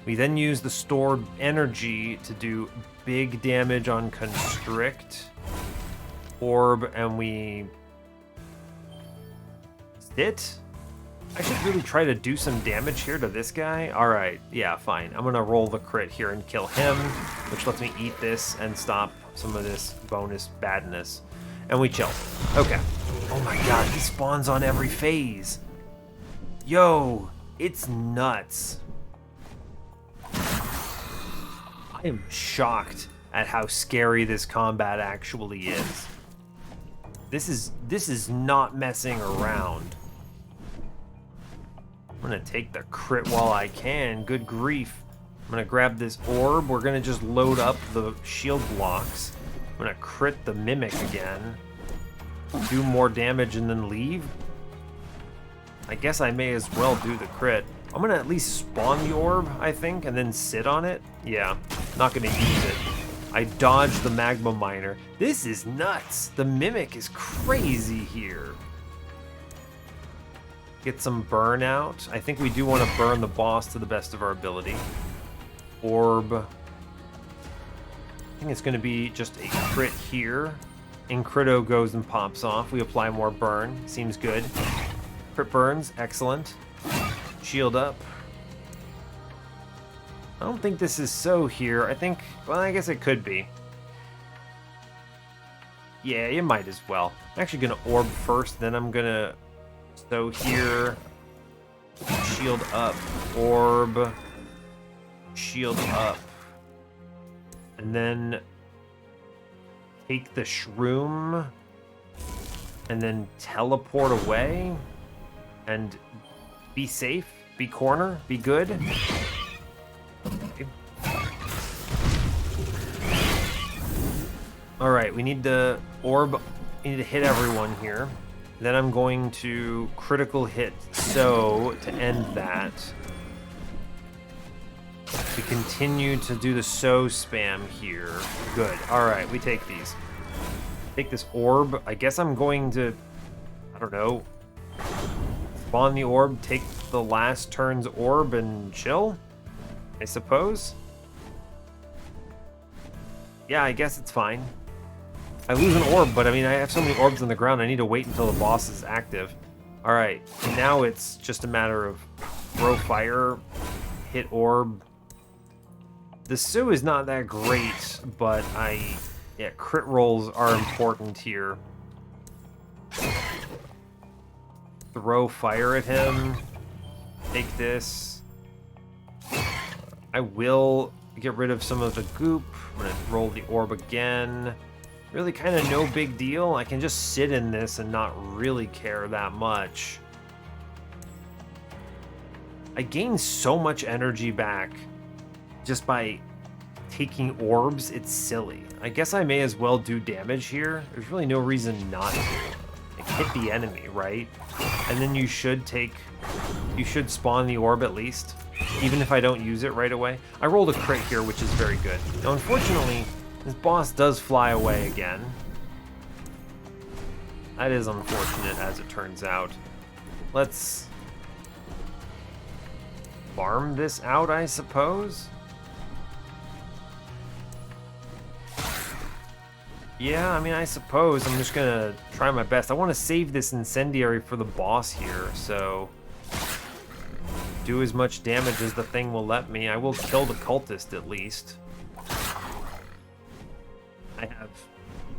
We then use the stored energy to do big damage on Constrict. Orb, and we sit. I should really try to do some damage here to this guy. Alright, yeah, fine. I'm gonna roll the crit here and kill him, which lets me eat this and stop some of this bonus badness. And we chill. Okay. Oh my god, he spawns on every phase. Yo, it's nuts. I am shocked at how scary this combat actually is. This is not messing around. I'm gonna take the crit while I can. Good grief. I'm gonna grab this orb. We're gonna just load up the shield blocks. I'm gonna crit the Mimic again. Do more damage and then leave. I guess I may as well do the crit. I'm gonna at least spawn the orb, I think, and then sit on it. Yeah, not gonna use it. I dodged the Magma Miner. This is nuts. The Mimic is crazy here. Get some burn out. I think we do want to burn the boss to the best of our ability. Orb. I think it's going to be just a crit here. Incrito goes and pops off. We apply more burn. Seems good. Crit burns. Excellent. Shield up. I don't think this is so here. I think, well, I guess it could be. Yeah, you might as well. I'm actually going to orb first, then I'm going to so here. Shield up. Orb. Shield up. And then take the shroom. And then teleport away. And be safe. Be corner. Be good. Okay. All right, we need the orb. We need to hit everyone here. Then I'm going to critical hit so to end that. We continue to do the so spam here. Good. All right, we take these. Take this orb. I guess I'm going to, I don't know, spawn the orb, take the last turn's orb, and chill, I suppose. Yeah, I guess it's fine. I lose an orb, but I mean, I have so many orbs on the ground, I need to wait until the boss is active. All right, now it's just a matter of throw fire, hit orb. The Sue is not that great, but yeah, crit rolls are important here. Throw fire at him. Take this. I will get rid of some of the goop. I'm gonna roll the orb again. Really kind of no big deal. I can just sit in this and not really care that much. I gain so much energy back just by taking orbs. It's silly. I guess I may as well do damage here. There's really no reason not to. Like, hit the enemy, right? And then you should spawn the orb at least, even if I don't use it right away. I rolled a crit here, which is very good. Now, unfortunately, this boss does fly away again. That is unfortunate, as it turns out. Let's farm this out, I suppose. Yeah, I mean, I suppose I'm just gonna try my best. I want to save this incendiary for the boss here, so do as much damage as the thing will let me. I will kill the cultist at least. I have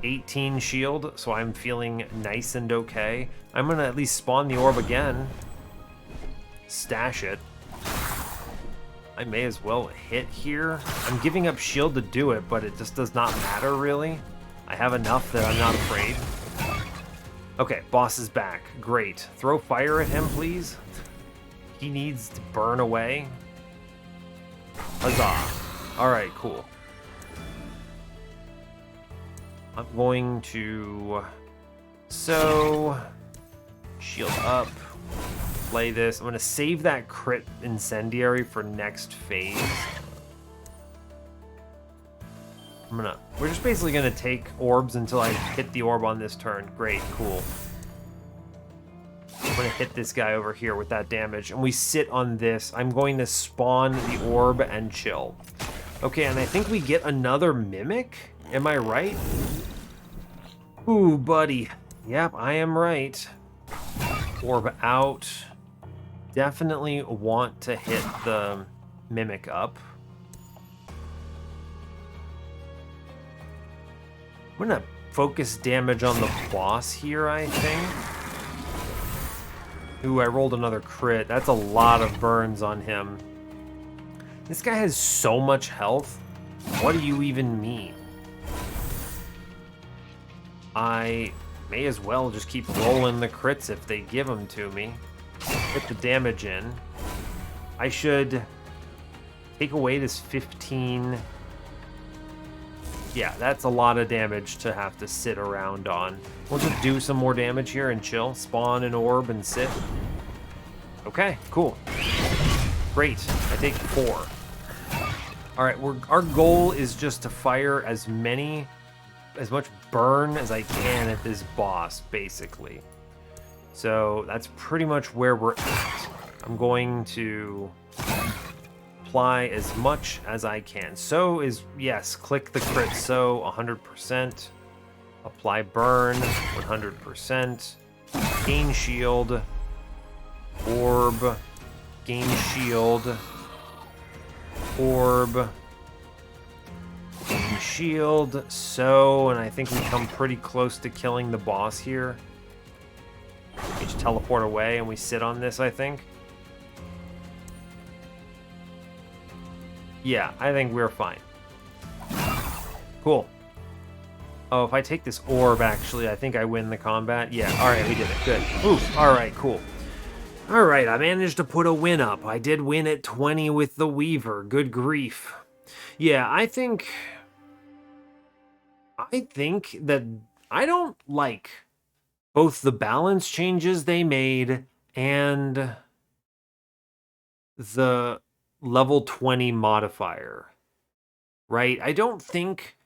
18 shield, so I'm feeling nice and okay. I'm gonna at least spawn the orb again. Stash it. I may as well hit here. I'm giving up shield to do it, but it just does not matter really. I have enough that I'm not afraid. Okay, boss is back. Great. Throw fire at him, please. He needs to burn away. Huzzah. All right, cool. I'm going to shield up, play this. I'm going to save that crit incendiary for next phase. We're just basically gonna take orbs until I hit the orb on this turn. Great, cool. I'm gonna hit this guy over here with that damage, and we sit on this. I'm going to spawn the orb and chill. Okay, and I think we get another mimic. Am I right? Ooh, buddy. Yep, I am right. Orb out. Definitely want to hit the mimic up. I'm gonna focus damage on the boss here, I think. Ooh, I rolled another crit. That's a lot of burns on him. This guy has so much health. What do you even mean? I may as well just keep rolling the crits if they give them to me. Put the damage in. I should take away this 15... Yeah, that's a lot of damage to have to sit around on. We'll just do some more damage here and chill. Spawn an orb and sit. Okay, cool. Great, I take 4. All right, our goal is just to fire as much burn as I can at this boss, basically. So that's pretty much where we're at. I'm going to apply as much as I can. So is, yes, click the crit so 100%. Apply burn 100%. Gain shield. Orb. Gain shield. Orb. Gain shield. So, and I think we come pretty close to killing the boss here. We just teleport away and we sit on this, I think. Yeah, I think we're fine. Cool. Oh, if I take this orb, actually, I think I win the combat. Yeah, alright, we did it. Good. Ooh, alright, cool. Alright, I managed to put a win up. I did win at 20 with the Weaver. Good grief. Yeah, I think I think that I don't like both the balance changes they made and the level 20 modifier, right? I don't think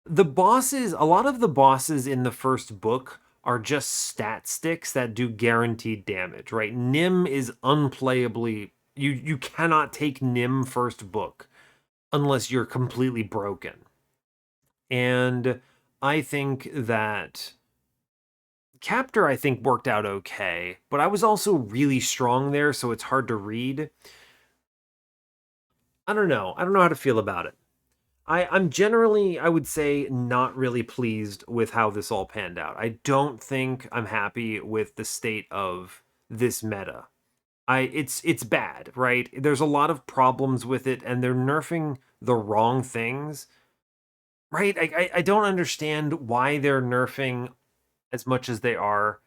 the bosses, a lot of the bosses in the first book are just stat sticks that do guaranteed damage, right? Nim is unplayably, you cannot take Nim first book unless you're completely broken. And I think that Captor, I think, worked out okay, but I was also really strong there, so it's hard to read. I don't know. I don't know how to feel about it. I'm generally, I would say, not really pleased with how this all panned out. I don't think I'm happy with the state of this meta. It's bad, right? There's a lot of problems with it, and they're nerfing the wrong things, right? I don't understand why they're nerfing as much as they are.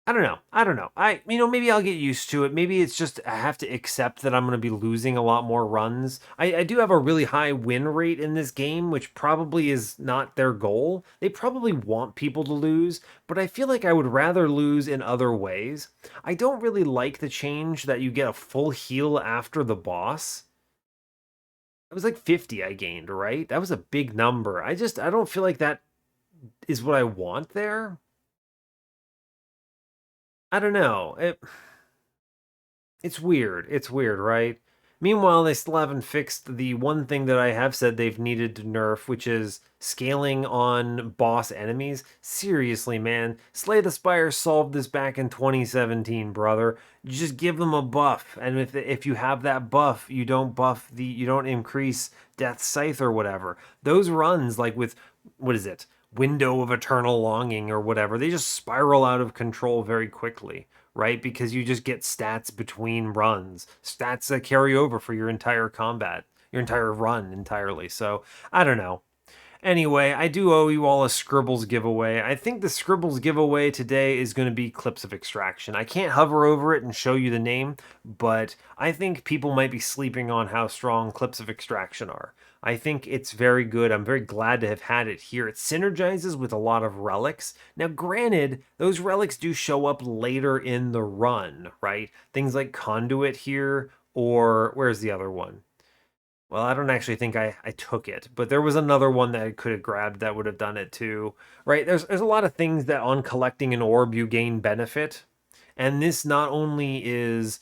I don't know. I don't know. Maybe I'll get used to it. Maybe it's just I have to accept that I'm going to be losing a lot more runs. I do have a really high win rate in this game, which probably is not their goal. They probably want people to lose, but I feel like I would rather lose in other ways. I don't really like the change that you get a full heal after the boss. It was like 50 I gained, right? That was a big number. I don't feel like that is what I want there. I don't know. It's weird. It's weird, right? Meanwhile, they still haven't fixed the one thing that I have said they've needed to nerf, which is scaling on boss enemies. Seriously, man. Slay the Spire solved this back in 2017, brother. You just give them a buff, and if you have that buff, you don't increase Death Scythe or whatever. Those runs, like with what is it? Window of Eternal Longing or whatever, they just spiral out of control very quickly, right? Because you just get stats between runs, stats that carry over for your entire combat, your entire run entirely. So I don't know. Anyway, I do owe you all a Scribbles giveaway. I think the Scribbles giveaway today is going to be Clips of Extraction. I can't hover over it and show you the name, but I think people might be sleeping on how strong Clips of Extraction are. I think it's very good. I'm very glad to have had it here. It synergizes with a lot of relics. Now, granted, those relics do show up later in the run, right? Things like Conduit here, or where's the other one? Well, I don't actually think I took it, but there was another one that I could have grabbed that would have done it too, right? There's a lot of things that on collecting an orb you gain benefit, and this not only is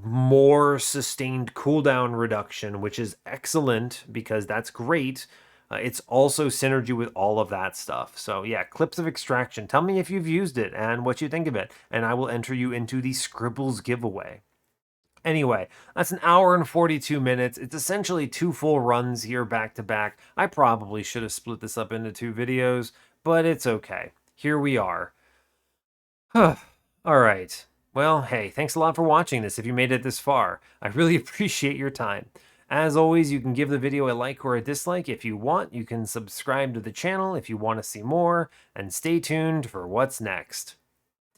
more sustained cooldown reduction, which is excellent because that's great. It's also synergy with all of that stuff. So yeah, Clips of Extraction. Tell me if you've used it and what you think of it, and I will enter you into the Scribbles giveaway. Anyway, that's an hour and 42 minutes. It's essentially two full runs here back to back. I probably should have split this up into two videos, but it's okay. Here we are. All right. Well, hey, thanks a lot for watching this if you made it this far. I really appreciate your time. As always, you can give the video a like or a dislike if you want. You can subscribe to the channel if you want to see more, and stay tuned for what's next.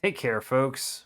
Take care, folks.